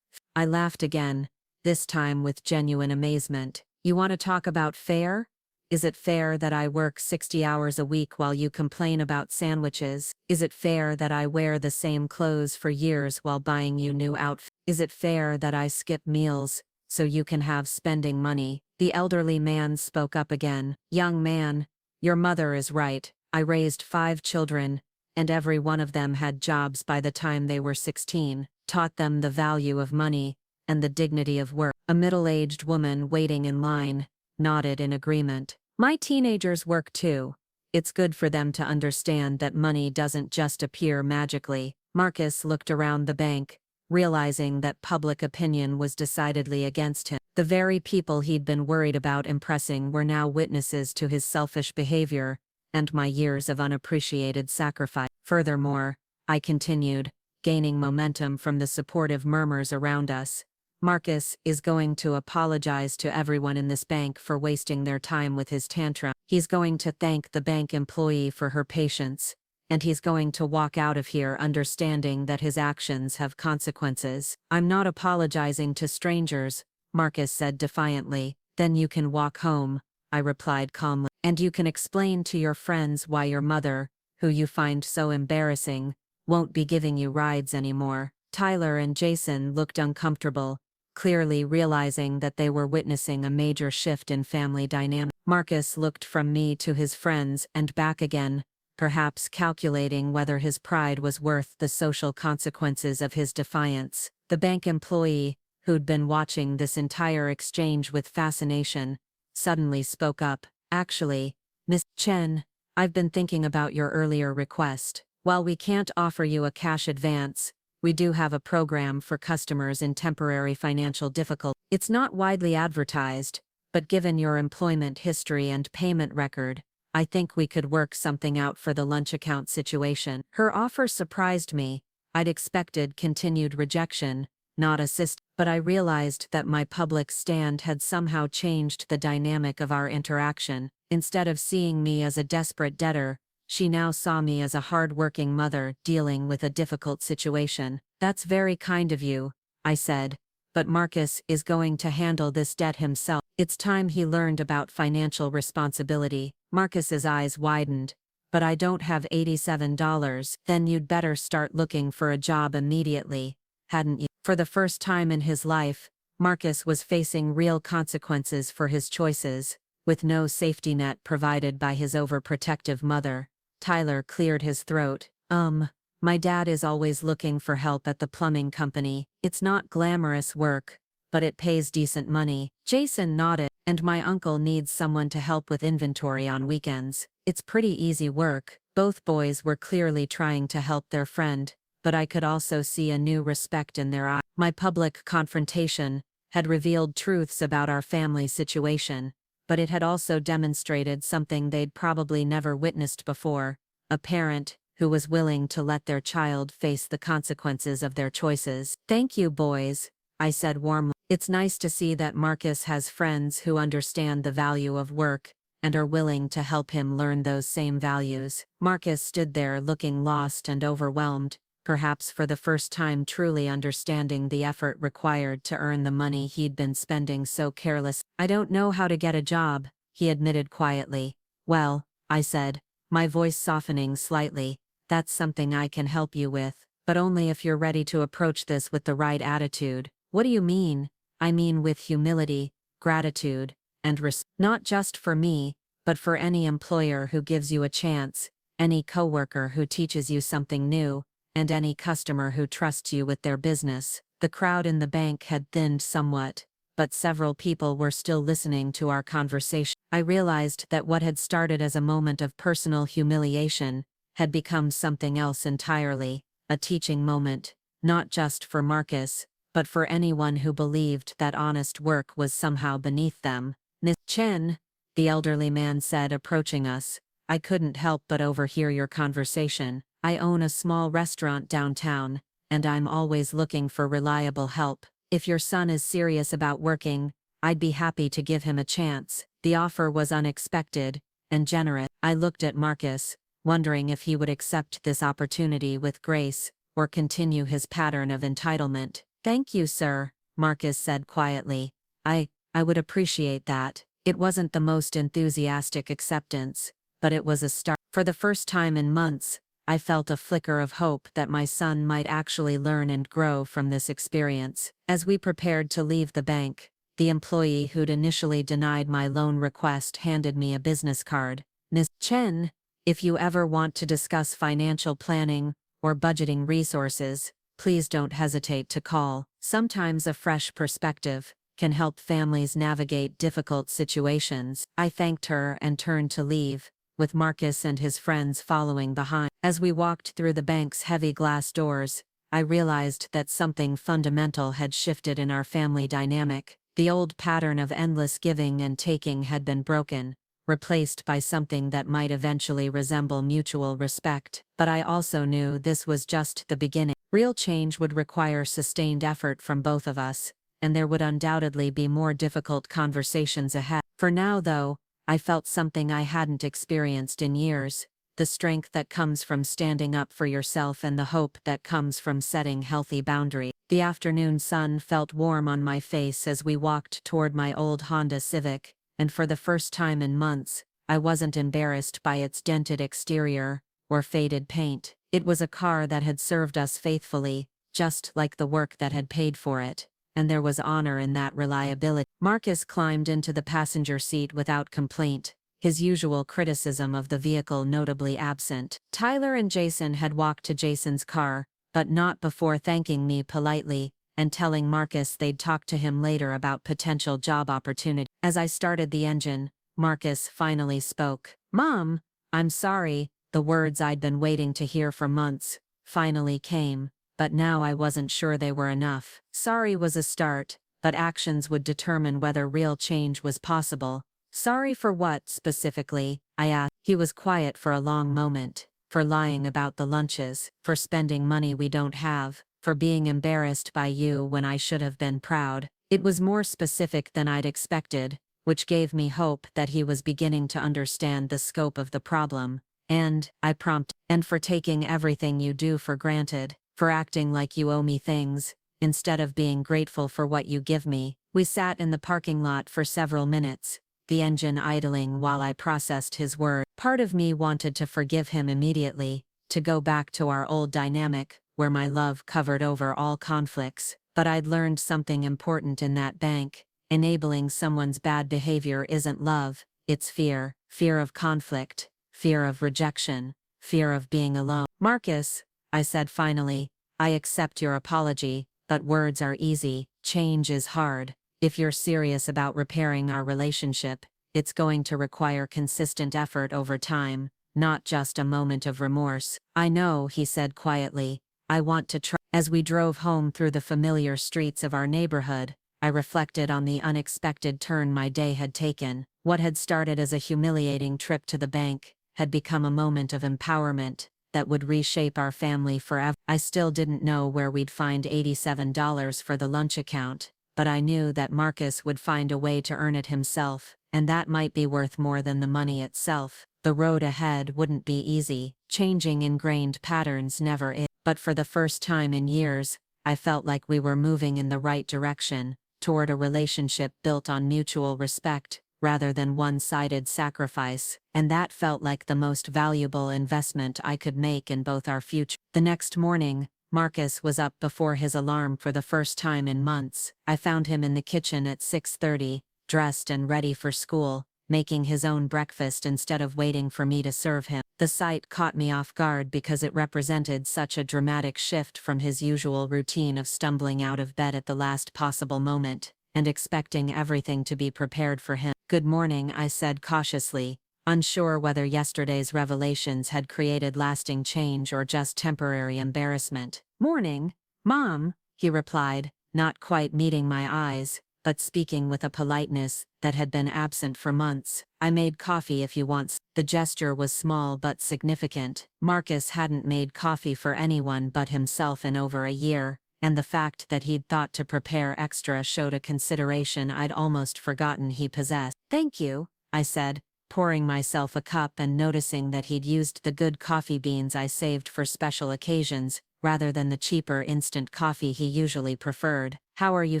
I laughed again, this time with genuine amazement. You want to talk about fair? Is it fair that I work 60 hours a week while you complain about sandwiches? Is it fair that I wear the same clothes for years while buying you new outfits? Is it fair that I skip meals so you can have spending money? The elderly man spoke up again. Young man, your mother is right. I raised 5 children, and every one of them had jobs by the time they were 16, taught them the value of money and the dignity of work. A middle-aged woman waiting in line nodded in agreement. My teenagers work too. It's good for them to understand that money doesn't just appear magically. Marcus looked around the bank, realizing that public opinion was decidedly against him. The very people he'd been worried about impressing were now witnesses to his selfish behavior and my years of unappreciated sacrifice. Furthermore, I continued, gaining momentum from the supportive murmurs around us, Marcus is going to apologize to everyone in this bank for wasting their time with his tantrum. He's going to thank the bank employee for her patience, and he's going to walk out of here understanding that his actions have consequences. I'm not apologizing to strangers, Marcus said defiantly. Then you can walk home, I replied calmly. And you can explain to your friends why your mother, who you find so embarrassing, won't be giving you rides anymore. Tyler and Jason looked uncomfortable, clearly realizing that they were witnessing a major shift in family dynamics. Marcus looked from me to his friends and back again, perhaps calculating whether his pride was worth the social consequences of his defiance. The bank employee, who'd been watching this entire exchange with fascination, suddenly spoke up. Actually, Miss Chen, I've been thinking about your earlier request. While we can't offer you a cash advance, we do have a program for customers in temporary financial difficulty. It's not widely advertised, but given your employment history and payment record, I think we could work something out for the lunch account situation. Her offer surprised me. I'd expected continued rejection, not assist, but I realized that my public stand had somehow changed the dynamic of our interaction. Instead of seeing me as a desperate debtor, she now saw me as a hard-working mother dealing with a difficult situation. That's very kind of you, I said, but Marcus is going to handle this debt himself. It's time he learned about financial responsibility. Marcus's eyes widened. But I don't have $87. Then you'd better start looking for a job immediately, hadn't you? For the first time in his life, Marcus was facing real consequences for his choices, with no safety net provided by his overprotective mother. Tyler cleared his throat. My dad is always looking for help at the plumbing company. It's not glamorous work, but it pays decent money. Jason nodded. And my uncle needs someone to help with inventory on weekends. It's pretty easy work. Both boys were clearly trying to help their friend, but I could also see a new respect in their eyes. My public confrontation had revealed truths about our family situation, but it had also demonstrated something they'd probably never witnessed before: a parent who was willing to let their child face the consequences of their choices. Thank you, boys, I said warmly. It's nice to see that Marcus has friends who understand the value of work and are willing to help him learn those same values. Marcus stood there looking lost and overwhelmed, perhaps for the first time truly understanding the effort required to earn the money he'd been spending so carelessly. I don't know how to get a job, he admitted quietly. Well, I said, my voice softening slightly, that's something I can help you with, but only if you're ready to approach this with the right attitude. What do you mean? I mean with humility, gratitude, and respect. Not just for me, but for any employer who gives you a chance, any coworker who teaches you something new, and any customer who trusts you with their business. The crowd in the bank had thinned somewhat, but several people were still listening to our conversation. I realized that what had started as a moment of personal humiliation had become something else entirely, a teaching moment, not just for Marcus, but for anyone who believed that honest work was somehow beneath them. Miss Chen, the elderly man said, approaching us, I couldn't help but overhear your conversation. I own a small restaurant downtown, and I'm always looking for reliable help. If your son is serious about working, I'd be happy to give him a chance. The offer was unexpected and generous. I looked at Marcus, wondering if he would accept this opportunity with grace or continue his pattern of entitlement. Thank you, sir, Marcus said quietly. I would appreciate that. It wasn't the most enthusiastic acceptance, but it was a start. For the first time in months, I felt a flicker of hope that my son might actually learn and grow from this experience. As we prepared to leave the bank, the employee who'd initially denied my loan request handed me a business card. Ms. Chen, if you ever want to discuss financial planning or budgeting resources, please don't hesitate to call. Sometimes a fresh perspective can help families navigate difficult situations. I thanked her and turned to leave, with Marcus and his friends following behind. As we walked through the bank's heavy glass doors, I realized that something fundamental had shifted in our family dynamic. The old pattern of endless giving and taking had been broken, replaced by something that might eventually resemble mutual respect. But I also knew this was just the beginning. Real change would require sustained effort from both of us, and there would undoubtedly be more difficult conversations ahead. For now, though, I felt something I hadn't experienced in years: the strength that comes from standing up for yourself and the hope that comes from setting healthy boundaries. The afternoon sun felt warm on my face as we walked toward my old Honda Civic, and for the first time in months, I wasn't embarrassed by its dented exterior or faded paint. It was a car that had served us faithfully, just like the work that had paid for it, and there was honor in that reliability. Marcus climbed into the passenger seat without complaint, his usual criticism of the vehicle notably absent. Tyler and Jason had walked to Jason's car, but not before thanking me politely and telling Marcus they'd talk to him later about potential job opportunity. As I started the engine, Marcus finally spoke. "Mom, I'm sorry." The words I'd been waiting to hear for months finally came, but now I wasn't sure they were enough. Sorry was a start, but actions would determine whether real change was possible. "Sorry for what, specifically?" I asked. He was quiet for a long moment. "For lying about the lunches, for spending money we don't have, for being embarrassed by you when I should have been proud." It was more specific than I'd expected, which gave me hope that he was beginning to understand the scope of the problem. "And," I prompted, "and for taking everything you do for granted, for acting like you owe me things, instead of being grateful for what you give me." We sat in the parking lot for several minutes, the engine idling while I processed his words. Part of me wanted to forgive him immediately, to go back to our old dynamic, where my love covered over all conflicts, but I'd learned something important in that bank. Enabling someone's bad behavior isn't love, it's fear. Fear of conflict, fear of rejection, fear of being alone. "Marcus," I said finally, "I accept your apology, but words are easy, change is hard. If you're serious about repairing our relationship, it's going to require consistent effort over time, not just a moment of remorse." "I know," he said quietly. "I want to try." As we drove home through the familiar streets of our neighborhood, I reflected on the unexpected turn my day had taken. What had started as a humiliating trip to the bank had become a moment of empowerment that would reshape our family forever. I still didn't know where we'd find $87 for the lunch account, but I knew that Marcus would find a way to earn it himself, and that might be worth more than the money itself. The road ahead wouldn't be easy, changing ingrained patterns never is. But for the first time in years, I felt like we were moving in the right direction, toward a relationship built on mutual respect, rather than one-sided sacrifice, and that felt like the most valuable investment I could make in both our future. The next morning, Marcus was up before his alarm for the first time in months. I found him in the kitchen at 6:30, dressed and ready for school, making his own breakfast instead of waiting for me to serve him. The sight caught me off guard because it represented such a dramatic shift from his usual routine of stumbling out of bed at the last possible moment, and expecting everything to be prepared for him. "Good morning," I said cautiously, unsure whether yesterday's revelations had created lasting change or just temporary embarrassment. "Morning, Mom," he replied, not quite meeting my eyes, but speaking with a politeness that had been absent for months. "I made coffee if you want." The gesture was small but significant. Marcus hadn't made coffee for anyone but himself in over a year, and the fact that he'd thought to prepare extra showed a consideration I'd almost forgotten he possessed. "Thank you," I said, pouring myself a cup and noticing that he'd used the good coffee beans I saved for special occasions, rather than the cheaper instant coffee he usually preferred. "How are you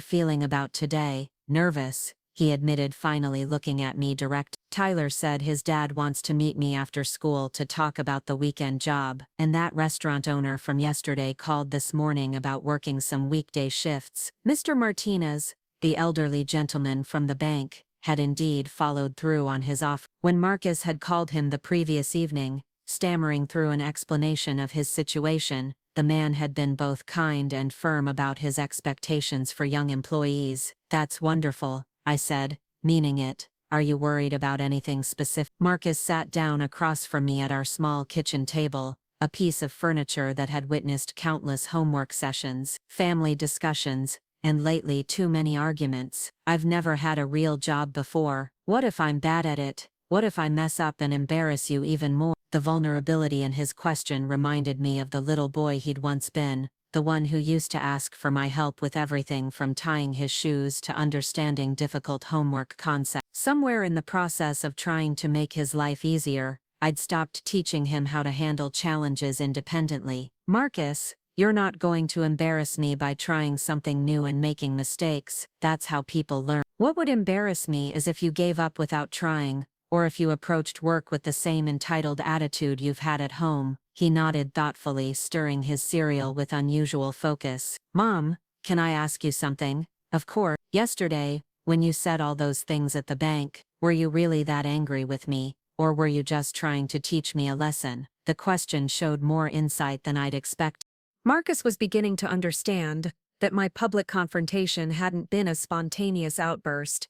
feeling about today?" "Nervous," he admitted, finally looking at me direct. "Tyler said his dad wants to meet me after school to talk about the weekend job, and that restaurant owner from yesterday called this morning about working some weekday shifts." Mr. Martinez, the elderly gentleman from the bank, had indeed followed through on his offer. When Marcus had called him the previous evening, stammering through an explanation of his situation, the man had been both kind and firm about his expectations for young employees. "That's wonderful," I said, meaning it. "Are you worried about anything specific?" Marcus sat down across from me at our small kitchen table, a piece of furniture that had witnessed countless homework sessions, family discussions, and lately too many arguments. "I've never had a real job before. What if I'm bad at it? What if I mess up and embarrass you even more?" The vulnerability in his question reminded me of the little boy he'd once been, the one who used to ask for my help with everything from tying his shoes to understanding difficult homework concepts. Somewhere in the process of trying to make his life easier, I'd stopped teaching him how to handle challenges independently. "Marcus," You're not going to embarrass me by trying something new and making mistakes. That's how people learn. What would embarrass me is if you gave up without trying, or if you approached work with the same entitled attitude you've had at home. He nodded thoughtfully, stirring his cereal with unusual focus. Mom, can I ask you something? Of course. Yesterday, when you said all those things at the bank, were you really that angry with me, or were you just trying to teach me a lesson? The question showed more insight than I'd expected. Marcus was beginning to understand that my public confrontation hadn't been a spontaneous outburst,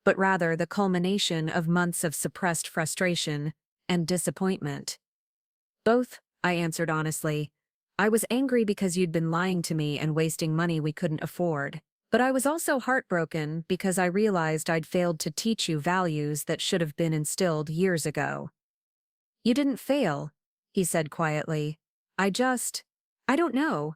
but rather the culmination of months of suppressed frustration and disappointment. Both, I answered honestly. I was angry because you'd been lying to me and wasting money we couldn't afford. But I was also heartbroken because I realized I'd failed to teach you values that should have been instilled years ago. You didn't fail, he said quietly. I don't know.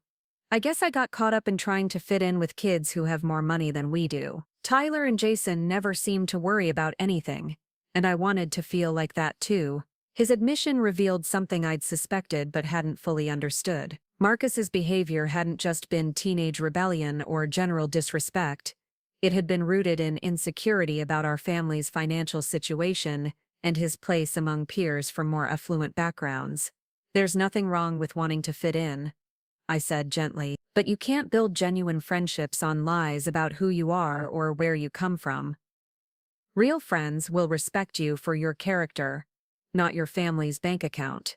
I guess I got caught up in trying to fit in with kids who have more money than we do. Tyler and Jason never seemed to worry about anything, and I wanted to feel like that too. His admission revealed something I'd suspected but hadn't fully understood. Marcus's behavior hadn't just been teenage rebellion or general disrespect. It had been rooted in insecurity about our family's financial situation and his place among peers from more affluent backgrounds. There's nothing wrong with wanting to fit in, I said gently, but you can't build genuine friendships on lies about who you are or where you come from. Real friends will respect you for your character, not your family's bank account.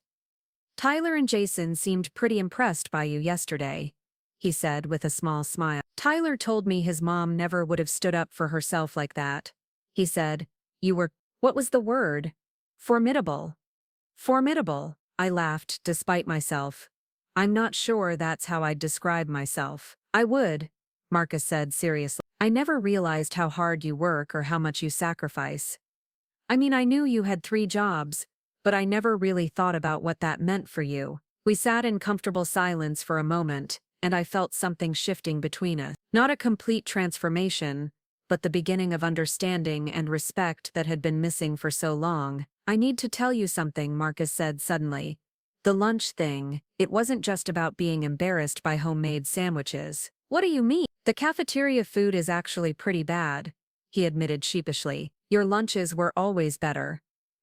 Tyler and Jason seemed pretty impressed by you yesterday, he said with a small smile. Tyler told me his mom never would have stood up for herself like that. He said, you were, what was the word? Formidable. Formidable, I laughed despite myself. I'm not sure that's how I'd describe myself. I would, Marcus said seriously. I never realized how hard you work or how much you sacrifice. I mean, I knew you had 3 jobs, but I never really thought about what that meant for you. We sat in comfortable silence for a moment, and I felt something shifting between us. Not a complete transformation, but the beginning of understanding and respect that had been missing for so long. I need to tell you something, Marcus said suddenly. The lunch thing, it wasn't just about being embarrassed by homemade sandwiches. What do you mean? The cafeteria food is actually pretty bad, he admitted sheepishly. Your lunches were always better.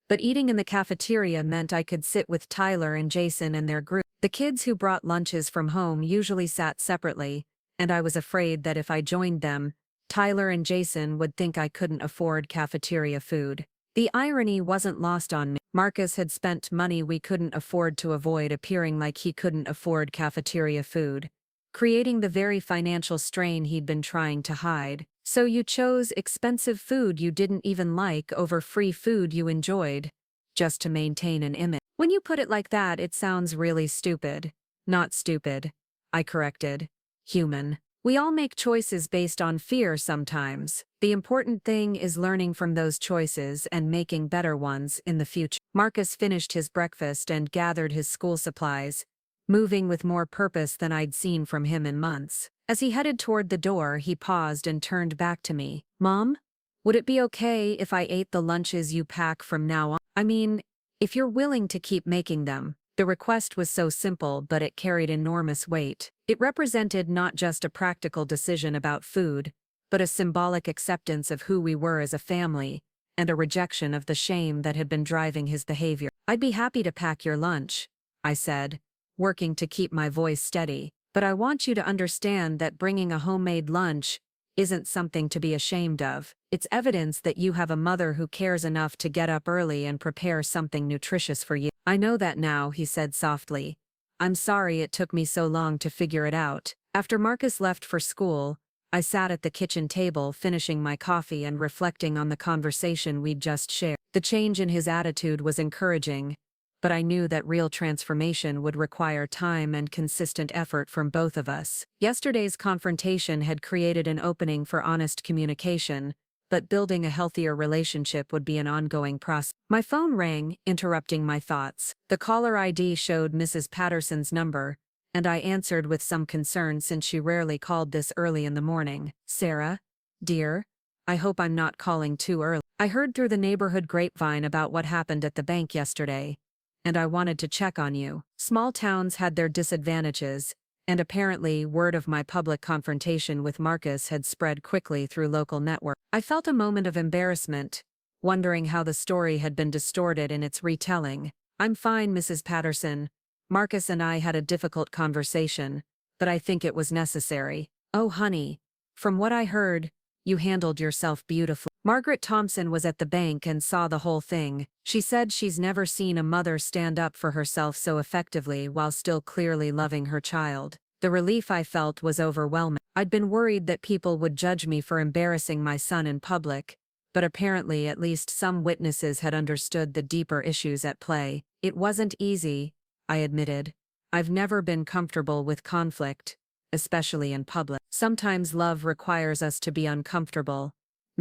But eating in the cafeteria meant I could sit with Tyler and Jason and their group. The kids who brought lunches from home usually sat separately, and I was afraid that if I joined them, Tyler and Jason would think I couldn't afford cafeteria food. The irony wasn't lost on me. Marcus had spent money we couldn't afford to avoid appearing like he couldn't afford cafeteria food, creating the very financial strain he'd been trying to hide. So you chose expensive food you didn't even like over free food you enjoyed, just to maintain an image. When you put it like that, it sounds really stupid. Not stupid, I corrected. Human. We all make choices based on fear sometimes. The important thing is learning from those choices and making better ones in the future. Marcus finished his breakfast and gathered his school supplies, moving with more purpose than I'd seen from him in months. As he headed toward the door, he paused and turned back to me. Mom, would it be okay if I ate the lunches you pack from now on? I mean, if you're willing to keep making them. The request was so simple, but it carried enormous weight. It represented not just a practical decision about food, but a symbolic acceptance of who we were as a family, and a rejection of the shame that had been driving his behavior. I'd be happy to pack your lunch, I said, working to keep my voice steady. But I want you to understand that bringing a homemade lunch isn't something to be ashamed of. It's evidence that you have a mother who cares enough to get up early and prepare something nutritious for you. I know that now, he said softly. I'm sorry it took me so long to figure it out. After Marcus left for school, I sat at the kitchen table finishing my coffee and reflecting on the conversation we'd just shared. The change in his attitude was encouraging, but I knew that real transformation would require time and consistent effort from both of us. Yesterday's confrontation had created an opening for honest communication, but building a healthier relationship would be an ongoing process. My phone rang, interrupting my thoughts. The caller ID showed Mrs. Patterson's number, and I answered with some concern since she rarely called this early in the morning. Sarah, dear, I hope I'm not calling too early. I heard through the neighborhood grapevine about what happened at the bank yesterday, and I wanted to check on you. Small towns had their disadvantages, And apparently, word of my public confrontation with Marcus had spread quickly through local networks. I felt a moment of embarrassment, wondering how the story had been distorted in its retelling. "I'm fine, Mrs. Patterson. Marcus and I had a difficult conversation, but I think it was necessary." "Oh, honey. From what I heard, you handled yourself beautifully." Margaret Thompson was at the bank and saw the whole thing. She said she's never seen a mother stand up for herself so effectively while still clearly loving her child. The relief I felt was overwhelming. I'd been worried that people would judge me for embarrassing my son in public, but apparently at least some witnesses had understood the deeper issues at play. "It wasn't easy," I admitted. "I've never been comfortable with conflict, especially in public. Sometimes love requires us to be uncomfortable,"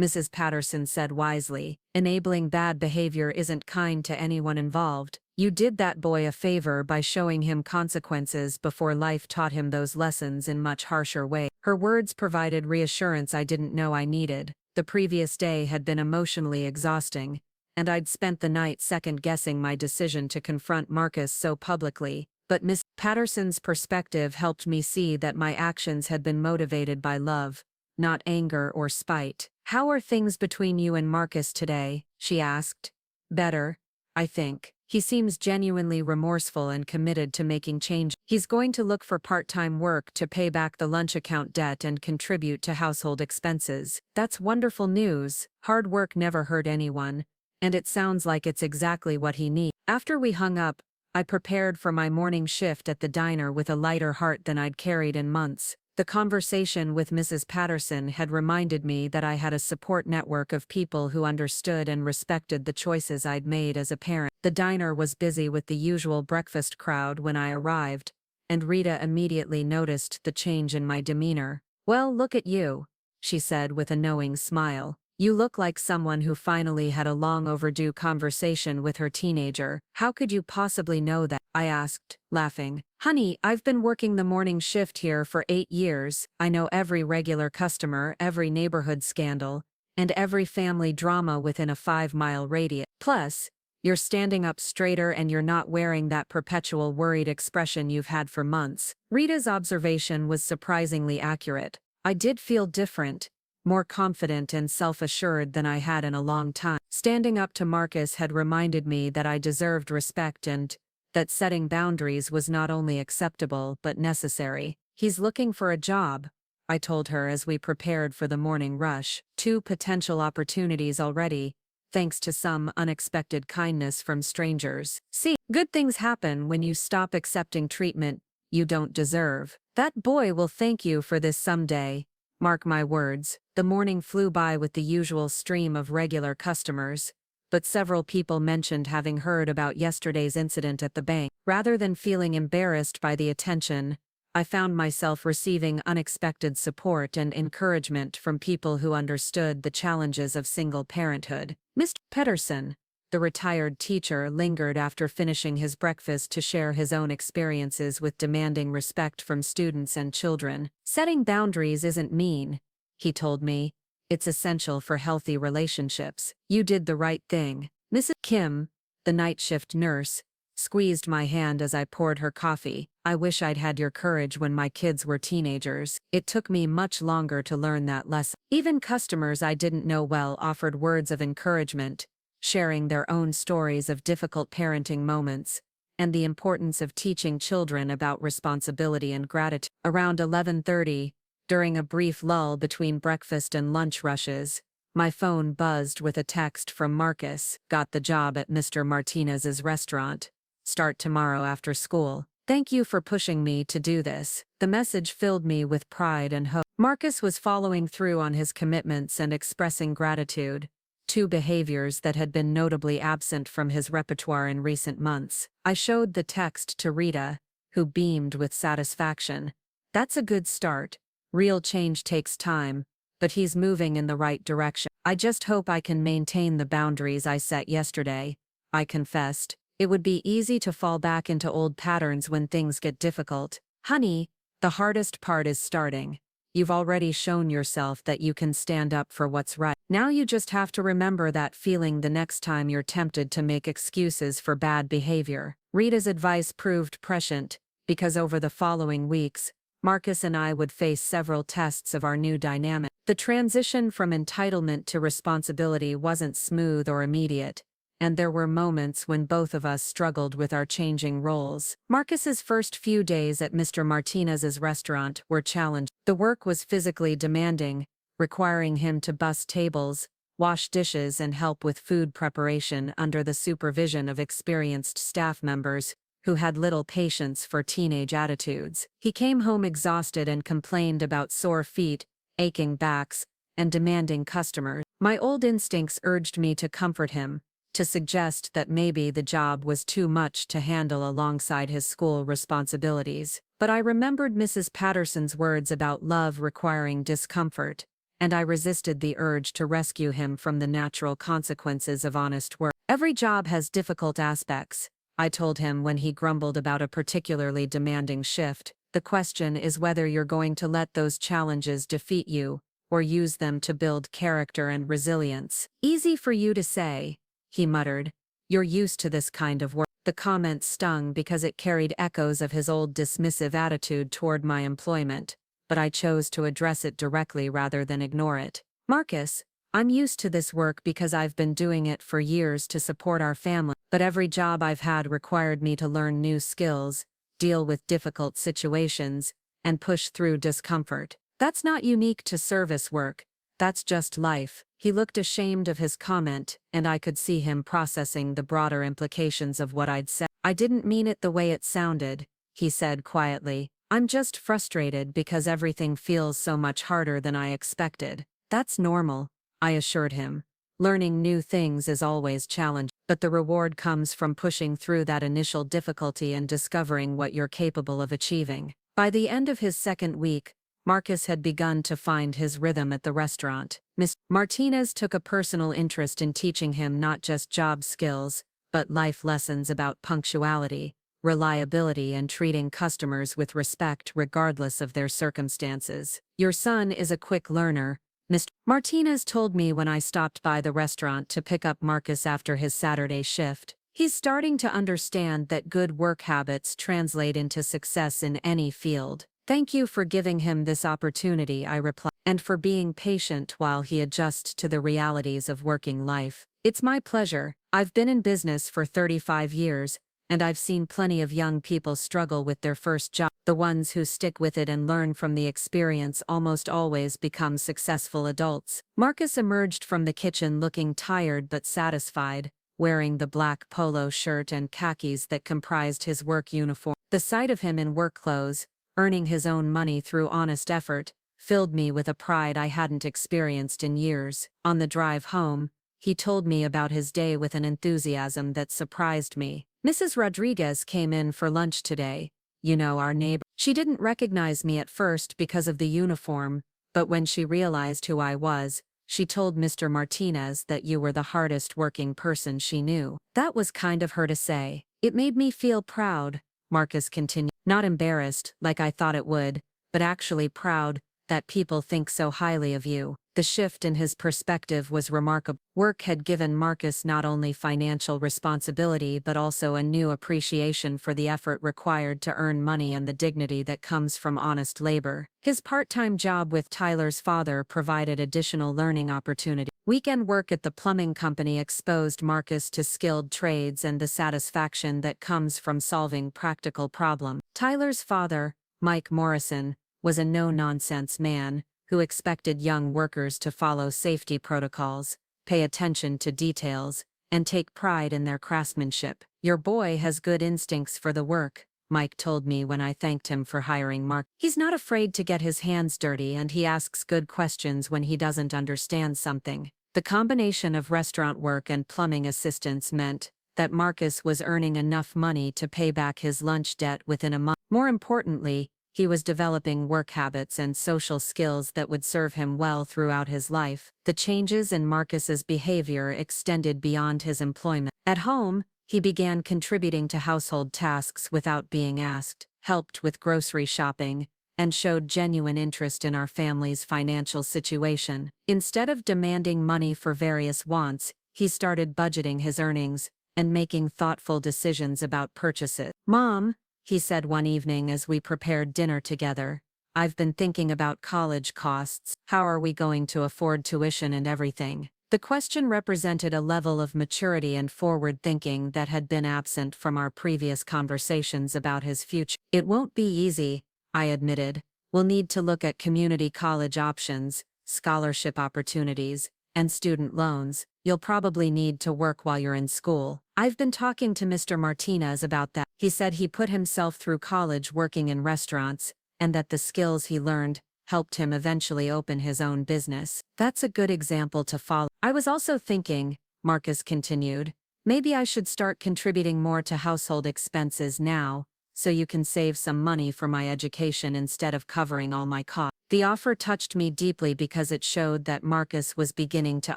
Mrs. Patterson said wisely. "Enabling bad behavior isn't kind to anyone involved. You did that boy a favor by showing him consequences before life taught him those lessons in much harsher ways." Her words provided reassurance I didn't know I needed. The previous day had been emotionally exhausting, and I'd spent the night second-guessing my decision to confront Marcus so publicly. But Miss Patterson's perspective helped me see that my actions had been motivated by love, not anger or spite. "How are things between you and Marcus today?" she asked. "Better, I think. He seems genuinely remorseful and committed to making change. He's going to look for part-time work to pay back the lunch account debt and contribute to household expenses." "That's wonderful news. Hard work never hurt anyone, and it sounds like it's exactly what he needs." After we hung up, I prepared for my morning shift at the diner with a lighter heart than I'd carried in months. The conversation with Mrs. Patterson had reminded me that I had a support network of people who understood and respected the choices I'd made as a parent. The diner was busy with the usual breakfast crowd when I arrived, and Rita immediately noticed the change in my demeanor. "Well, look at you," she said with a knowing smile. "You look like someone who finally had a long overdue conversation with her teenager." "How could you possibly know that?" I asked, laughing. "Honey, I've been working the morning shift here for 8 years. I know every regular customer, every neighborhood scandal, and every family drama within a 5-mile radius. Plus, you're standing up straighter and you're not wearing that perpetual worried expression you've had for months." Rita's observation was surprisingly accurate. I did feel different, more confident and self-assured than I had in a long time. Standing up to Marcus had reminded me that I deserved respect and that setting boundaries was not only acceptable but necessary. "He's looking for a job," I told her as we prepared for the morning rush. 2 potential opportunities already, thanks to some unexpected kindness from strangers. "See, good things happen when you stop accepting treatment you don't deserve. That boy will thank you for this someday. Mark my words." The morning flew by with the usual stream of regular customers, but several people mentioned having heard about yesterday's incident at the bank. Rather than feeling embarrassed by the attention, I found myself receiving unexpected support and encouragement from people who understood the challenges of single parenthood. Mr. Patterson, the retired teacher, lingered after finishing his breakfast to share his own experiences with demanding respect from students and children. "Setting boundaries isn't mean," he told me. "It's essential for healthy relationships. You did the right thing." Mrs. Kim, the night shift nurse, squeezed my hand as I poured her coffee. "I wish I'd had your courage when my kids were teenagers. It took me much longer to learn that lesson." Even customers I didn't know well offered words of encouragement, sharing their own stories of difficult parenting moments and the importance of teaching children about responsibility and gratitude. Around 11:30, during a brief lull between breakfast and lunch rushes, my phone buzzed with a text from Marcus. "Got the job at Mr. Martinez's restaurant. Start tomorrow after school. Thank you for pushing me to do this." The message filled me with pride and hope. Marcus was following through on his commitments and expressing gratitude, 2 behaviors that had been notably absent from his repertoire in recent months. I showed the text to Rita, who beamed with satisfaction. "That's a good start. Real change takes time, but he's moving in the right direction. I just hope I can maintain the boundaries I set yesterday," I confessed. "It would be easy to fall back into old patterns when things get difficult." "Honey, the hardest part is starting. You've already shown yourself that you can stand up for what's right. Now you just have to remember that feeling the next time you're tempted to make excuses for bad behavior." Rita's advice proved prescient, because over the following weeks, Marcus and I would face several tests of our new dynamic. The transition from entitlement to responsibility wasn't smooth or immediate, and there were moments when both of us struggled with our changing roles. Marcus's first few days at Mr. Martinez's restaurant were challenging. The work was physically demanding, requiring him to bus tables, wash dishes and help with food preparation under the supervision of experienced staff members who had little patience for teenage attitudes. He came home exhausted and complained about sore feet, aching backs, and demanding customers. My old instincts urged me to comfort him, to suggest that maybe the job was too much to handle alongside his school responsibilities. But I remembered Mrs. Patterson's words about love requiring discomfort, and I resisted the urge to rescue him from the natural consequences of honest work. Every job has difficult aspects, I told him when he grumbled about a particularly demanding shift. The question is whether you're going to let those challenges defeat you, or use them to build character and resilience. Easy for you to say, he muttered. You're used to this kind of work. The comment stung because it carried echoes of his old dismissive attitude toward my employment, but I chose to address it directly rather than ignore it. Marcus, I'm used to this work because I've been doing it for years to support our family, but every job I've had required me to learn new skills, deal with difficult situations, and push through discomfort. That's not unique to service work, that's just life. He looked ashamed of his comment, and I could see him processing the broader implications of what I'd said. I didn't mean it the way it sounded, he said quietly. I'm just frustrated because everything feels so much harder than I expected. That's normal, I assured him. Learning new things is always challenging, but the reward comes from pushing through that initial difficulty and discovering what you're capable of achieving. By the end of his second week, Marcus had begun to find his rhythm at the restaurant. Mr. Martinez took a personal interest in teaching him not just job skills, but life lessons about punctuality, reliability, and treating customers with respect regardless of their circumstances. Your son is a quick learner, Mr. Martinez told me when I stopped by the restaurant to pick up Marcus after his Saturday shift. He's starting to understand that good work habits translate into success in any field. Thank you for giving him this opportunity, I replied, and for being patient while he adjusts to the realities of working life. It's my pleasure. I've been in business for 35 years, and I've seen plenty of young people struggle with their first job. The ones who stick with it and learn from the experience almost always become successful adults. Marcus emerged from the kitchen looking tired but satisfied, wearing the black polo shirt and khakis that comprised his work uniform. The sight of him in work clothes, earning his own money through honest effort, filled me with a pride I hadn't experienced in years. On the drive home, he told me about his day with an enthusiasm that surprised me. Mrs. Rodriguez came in for lunch today, you know, our neighbor. She didn't recognize me at first because of the uniform, but when she realized who I was, she told Mr. Martinez that you were the hardest working person she knew. That was kind of her to say. It made me feel proud, Marcus continued. Not embarrassed, like I thought it would, but actually proud that people think so highly of you. The shift in his perspective was remarkable. Work had given Marcus not only financial responsibility but also a new appreciation for the effort required to earn money and the dignity that comes from honest labor. His part-time job with Tyler's father provided additional learning opportunity. Weekend work at the plumbing company exposed Marcus to skilled trades and the satisfaction that comes from solving practical problems. Tyler's father, Mike Morrison, was a no-nonsense man who expected young workers to follow safety protocols, pay attention to details, and take pride in their craftsmanship. Your boy has good instincts for the work, Mike told me when I thanked him for hiring Mark. He's not afraid to get his hands dirty and he asks good questions when he doesn't understand something. The combination of restaurant work and plumbing assistance meant that Marcus was earning enough money to pay back his lunch debt within a month. More importantly, he was developing work habits and social skills that would serve him well throughout his life. The changes in Marcus's behavior extended beyond his employment. At home, he began contributing to household tasks without being asked, helped with grocery shopping, and showed genuine interest in our family's financial situation. Instead of demanding money for various wants, he started budgeting his earnings and making thoughtful decisions about purchases. Mom, he said one evening as we prepared dinner together. "I've been thinking about college costs. How are we going to afford tuition and everything?" The question represented a level of maturity and forward thinking that had been absent from our previous conversations about his future. "It won't be easy," I admitted. "We'll need to look at community college options, scholarship opportunities, and student loans. You'll probably need to work while you're in school." "I've been talking to Mr. Martinez about that. He said he put himself through college working in restaurants, and that the skills he learned helped him eventually open his own business. That's a good example to follow." "I was also thinking," Marcus continued, "maybe I should start contributing more to household expenses now, so you can save some money for my education instead of covering all my costs." The offer touched me deeply because it showed that Marcus was beginning to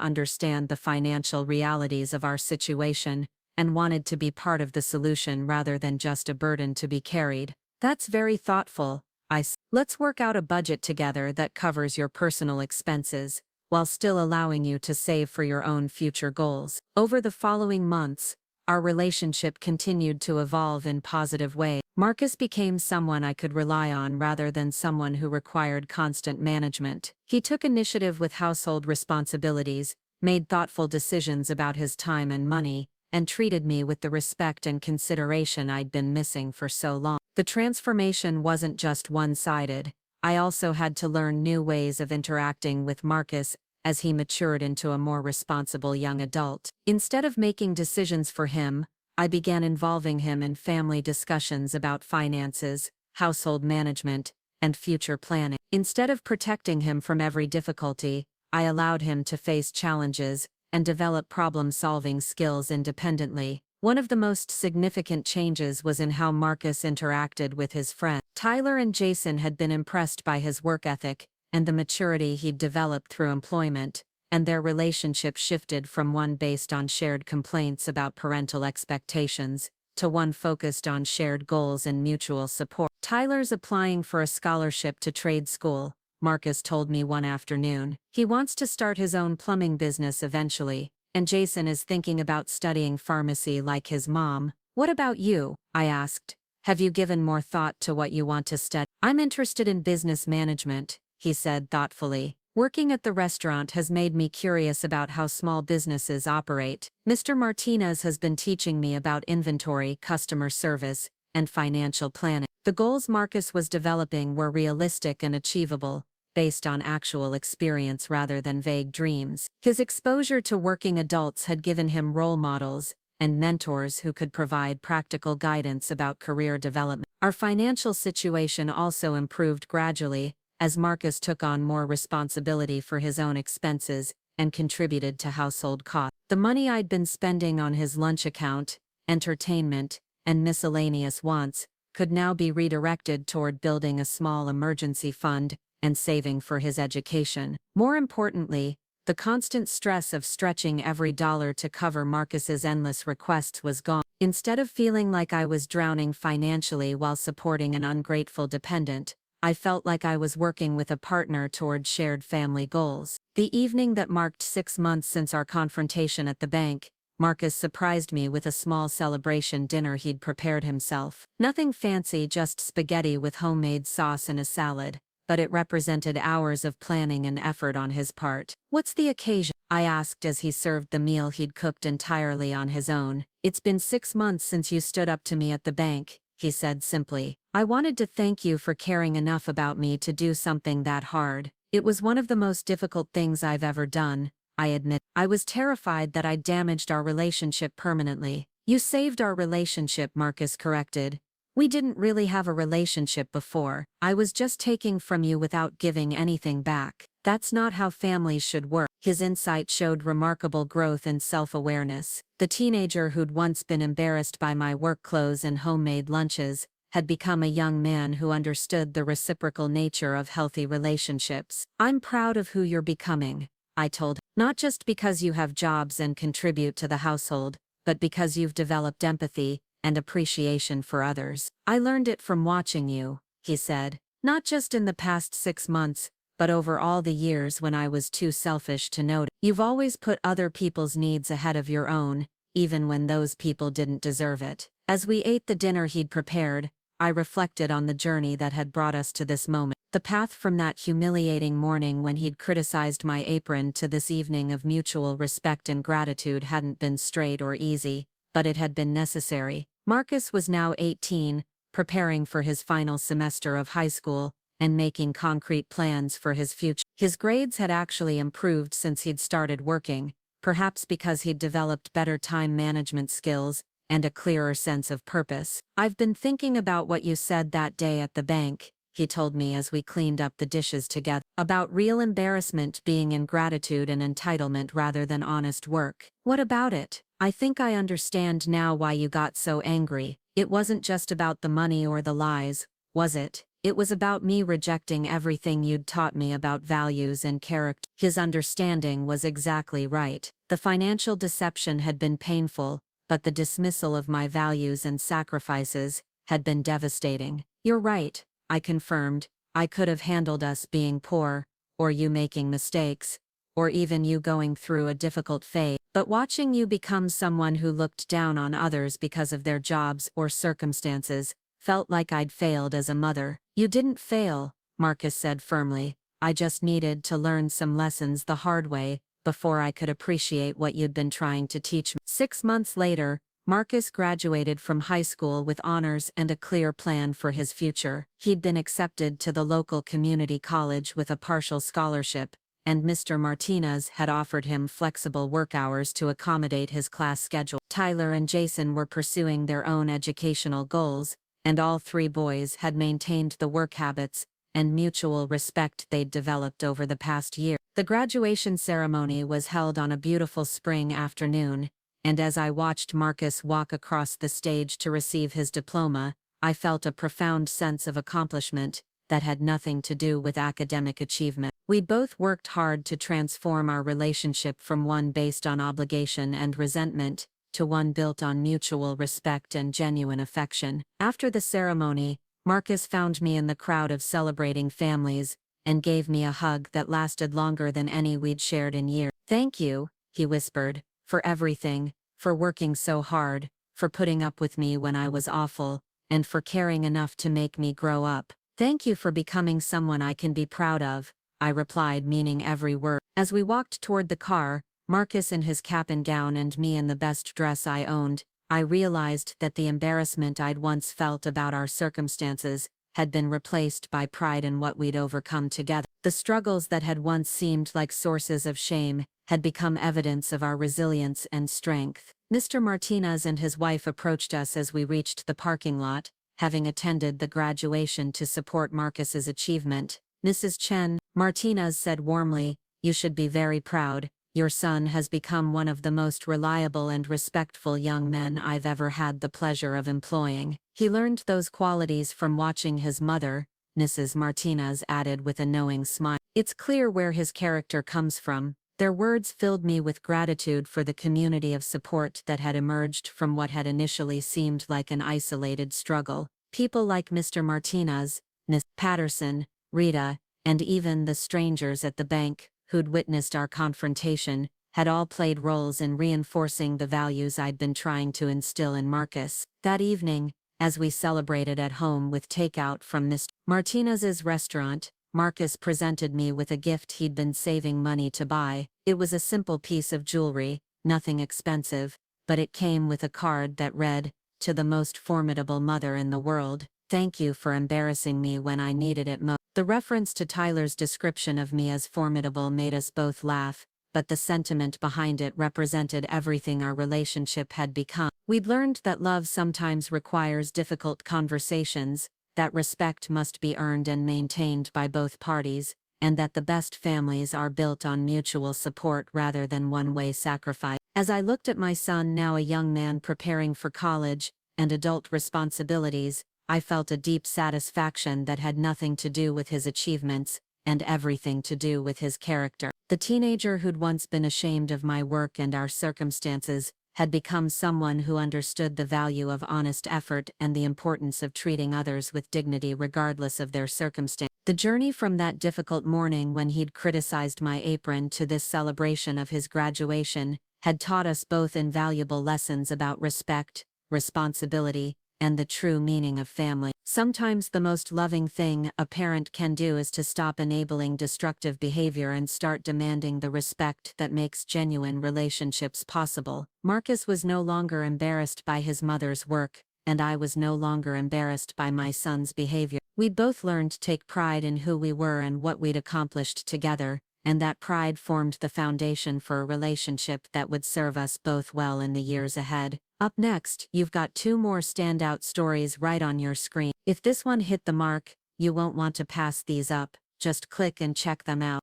understand the financial realities of our situation and wanted to be part of the solution rather than just a burden to be carried. "That's very thoughtful," I said. "Let's work out a budget together that covers your personal expenses, while still allowing you to save for your own future goals." Over the following months, our relationship continued to evolve in positive ways. Marcus became someone I could rely on rather than someone who required constant management. He took initiative with household responsibilities, made thoughtful decisions about his time and money, and treated me with the respect and consideration I'd been missing for so long. The transformation wasn't just one-sided. I also had to learn new ways of interacting with Marcus as he matured into a more responsible young adult. Instead of making decisions for him, I began involving him in family discussions about finances, household management, and future planning. Instead of protecting him from every difficulty, I allowed him to face challenges and develop problem-solving skills independently. One of the most significant changes was in how Marcus interacted with his friends. Tyler and Jason had been impressed by his work ethic and the maturity he'd developed through employment, and their relationship shifted from one based on shared complaints about parental expectations to one focused on shared goals and mutual support. "Tyler's applying for a scholarship to trade school," Marcus told me one afternoon. "He wants to start his own plumbing business eventually, and Jason is thinking about studying pharmacy like his mom." "What about you?" I asked. "Have you given more thought to what you want to study?" "I'm interested in business management," he said thoughtfully. "Working at the restaurant has made me curious about how small businesses operate. Mr. Martinez has been teaching me about inventory, customer service, and financial planning." The goals Marcus was developing were realistic and achievable, based on actual experience rather than vague dreams. His exposure to working adults had given him role models and mentors who could provide practical guidance about career development. Our financial situation also improved gradually, as Marcus took on more responsibility for his own expenses and contributed to household costs. The money I'd been spending on his lunch account, entertainment, and miscellaneous wants could now be redirected toward building a small emergency fund and saving for his education. More importantly, the constant stress of stretching every dollar to cover Marcus's endless requests was gone. Instead of feeling like I was drowning financially while supporting an ungrateful dependent, I felt like I was working with a partner toward shared family goals. The evening that marked 6 months since our confrontation at the bank, Marcus surprised me with a small celebration dinner he'd prepared himself. Nothing fancy, just spaghetti with homemade sauce and a salad, but it represented hours of planning and effort on his part. "What's the occasion?" I asked as he served the meal he'd cooked entirely on his own. "It's been 6 months since you stood up to me at the bank," he said simply. "I wanted to thank you for caring enough about me to do something that hard. It was one of the most difficult things I've ever done," I admit. "I was terrified that I'd damaged our relationship permanently." "You saved our relationship," Marcus corrected. "We didn't really have a relationship before. I was just taking from you without giving anything back. That's not how families should work." His insight showed remarkable growth and self-awareness. The teenager who'd once been embarrassed by my work clothes and homemade lunches had become a young man who understood the reciprocal nature of healthy relationships. "I'm proud of who you're becoming," I told him. "Not just because you have jobs and contribute to the household, but because you've developed empathy and appreciation for others. I learned it from watching you," he said. "Not just in the past 6 months, but over all the years when I was too selfish to notice. You've always put other people's needs ahead of your own, even when those people didn't deserve it." As we ate the dinner he'd prepared, I reflected on the journey that had brought us to this moment. The path from that humiliating morning when he'd criticized my apron to this evening of mutual respect and gratitude hadn't been straight or easy, but it had been necessary. Marcus was now 18, preparing for his final semester of high school, and making concrete plans for his future. His grades had actually improved since he'd started working, perhaps because he'd developed better time management skills and a clearer sense of purpose. "I've been thinking about what you said that day at the bank," he told me as we cleaned up the dishes together, "about real embarrassment being in gratitude and entitlement rather than honest work." "What about it?" "I think I understand now why you got so angry. It wasn't just about the money or the lies, was it? It was about me rejecting everything you'd taught me about values and character." His understanding was exactly right. The financial deception had been painful, but the dismissal of my values and sacrifices had been devastating. "You're right," I confirmed. "I could have handled us being poor, or you making mistakes, or even you going through a difficult phase. But watching you become someone who looked down on others because of their jobs or circumstances felt like I'd failed as a mother." "You didn't fail," Marcus said firmly. "I just needed to learn some lessons the hard way before I could appreciate what you'd been trying to teach me." 6 months later, Marcus graduated from high school with honors and a clear plan for his future. He'd been accepted to the local community college with a partial scholarship, and Mr. Martinez had offered him flexible work hours to accommodate his class schedule. Tyler and Jason were pursuing their own educational goals, and all three boys had maintained the work habits and mutual respect they'd developed over the past year. The graduation ceremony was held on a beautiful spring afternoon, and as I watched Marcus walk across the stage to receive his diploma, I felt a profound sense of accomplishment that had nothing to do with academic achievement. We'd both worked hard to transform our relationship from one based on obligation and resentment to one built on mutual respect and genuine affection. After the ceremony, Marcus found me in the crowd of celebrating families and gave me a hug that lasted longer than any we'd shared in years. "Thank you," he whispered, "for everything, for working so hard, for putting up with me when I was awful, and for caring enough to make me grow up. Thank you for becoming someone I can be proud of," I replied, meaning every word. As we walked toward the car, Marcus in his cap and gown and me in the best dress I owned, I realized that the embarrassment I'd once felt about our circumstances had been replaced by pride in what we'd overcome together. The struggles that had once seemed like sources of shame had become evidence of our resilience and strength. Mr. Martinez and his wife approached us as we reached the parking lot, having attended the graduation to support Marcus's achievement. "Mrs. Chen," Martinez said warmly, "you should be very proud. Your son has become one of the most reliable and respectful young men I've ever had the pleasure of employing. He learned those qualities from watching his mother," Mrs. Martinez added with a knowing smile. "It's clear where his character comes from." Their words filled me with gratitude for the community of support that had emerged from what had initially seemed like an isolated struggle. People like Mr. Martinez, Miss Patterson, Rita, and even the strangers at the bank who'd witnessed our confrontation, had all played roles in reinforcing the values I'd been trying to instill in Marcus. That evening, as we celebrated at home with takeout from Mr. Martinez's restaurant, Marcus presented me with a gift he'd been saving money to buy. It was a simple piece of jewelry, nothing expensive, but it came with a card that read, "To the most formidable mother in the world, thank you for embarrassing me when I needed it most." The reference to Tyler's description of me as formidable made us both laugh, but the sentiment behind it represented everything our relationship had become. We'd learned that love sometimes requires difficult conversations, that respect must be earned and maintained by both parties, and that the best families are built on mutual support rather than one-way sacrifice. As I looked at my son, now a young man preparing for college and adult responsibilities, I felt a deep satisfaction that had nothing to do with his achievements, and everything to do with his character. The teenager who'd once been ashamed of my work and our circumstances had become someone who understood the value of honest effort and the importance of treating others with dignity regardless of their circumstance. The journey from that difficult morning when he'd criticized my apron to this celebration of his graduation had taught us both invaluable lessons about respect, responsibility, and the true meaning of family. Sometimes the most loving thing a parent can do is to stop enabling destructive behavior and start demanding the respect that makes genuine relationships possible. Marcus was no longer embarrassed by his mother's work, and I was no longer embarrassed by my son's behavior. We'd both learned to take pride in who we were and what we'd accomplished together, and that pride formed the foundation for a relationship that would serve us both well in the years ahead. Up next, you've got two more standout stories right on your screen. If this one hit the mark, you won't want to pass these up, just click and check them out.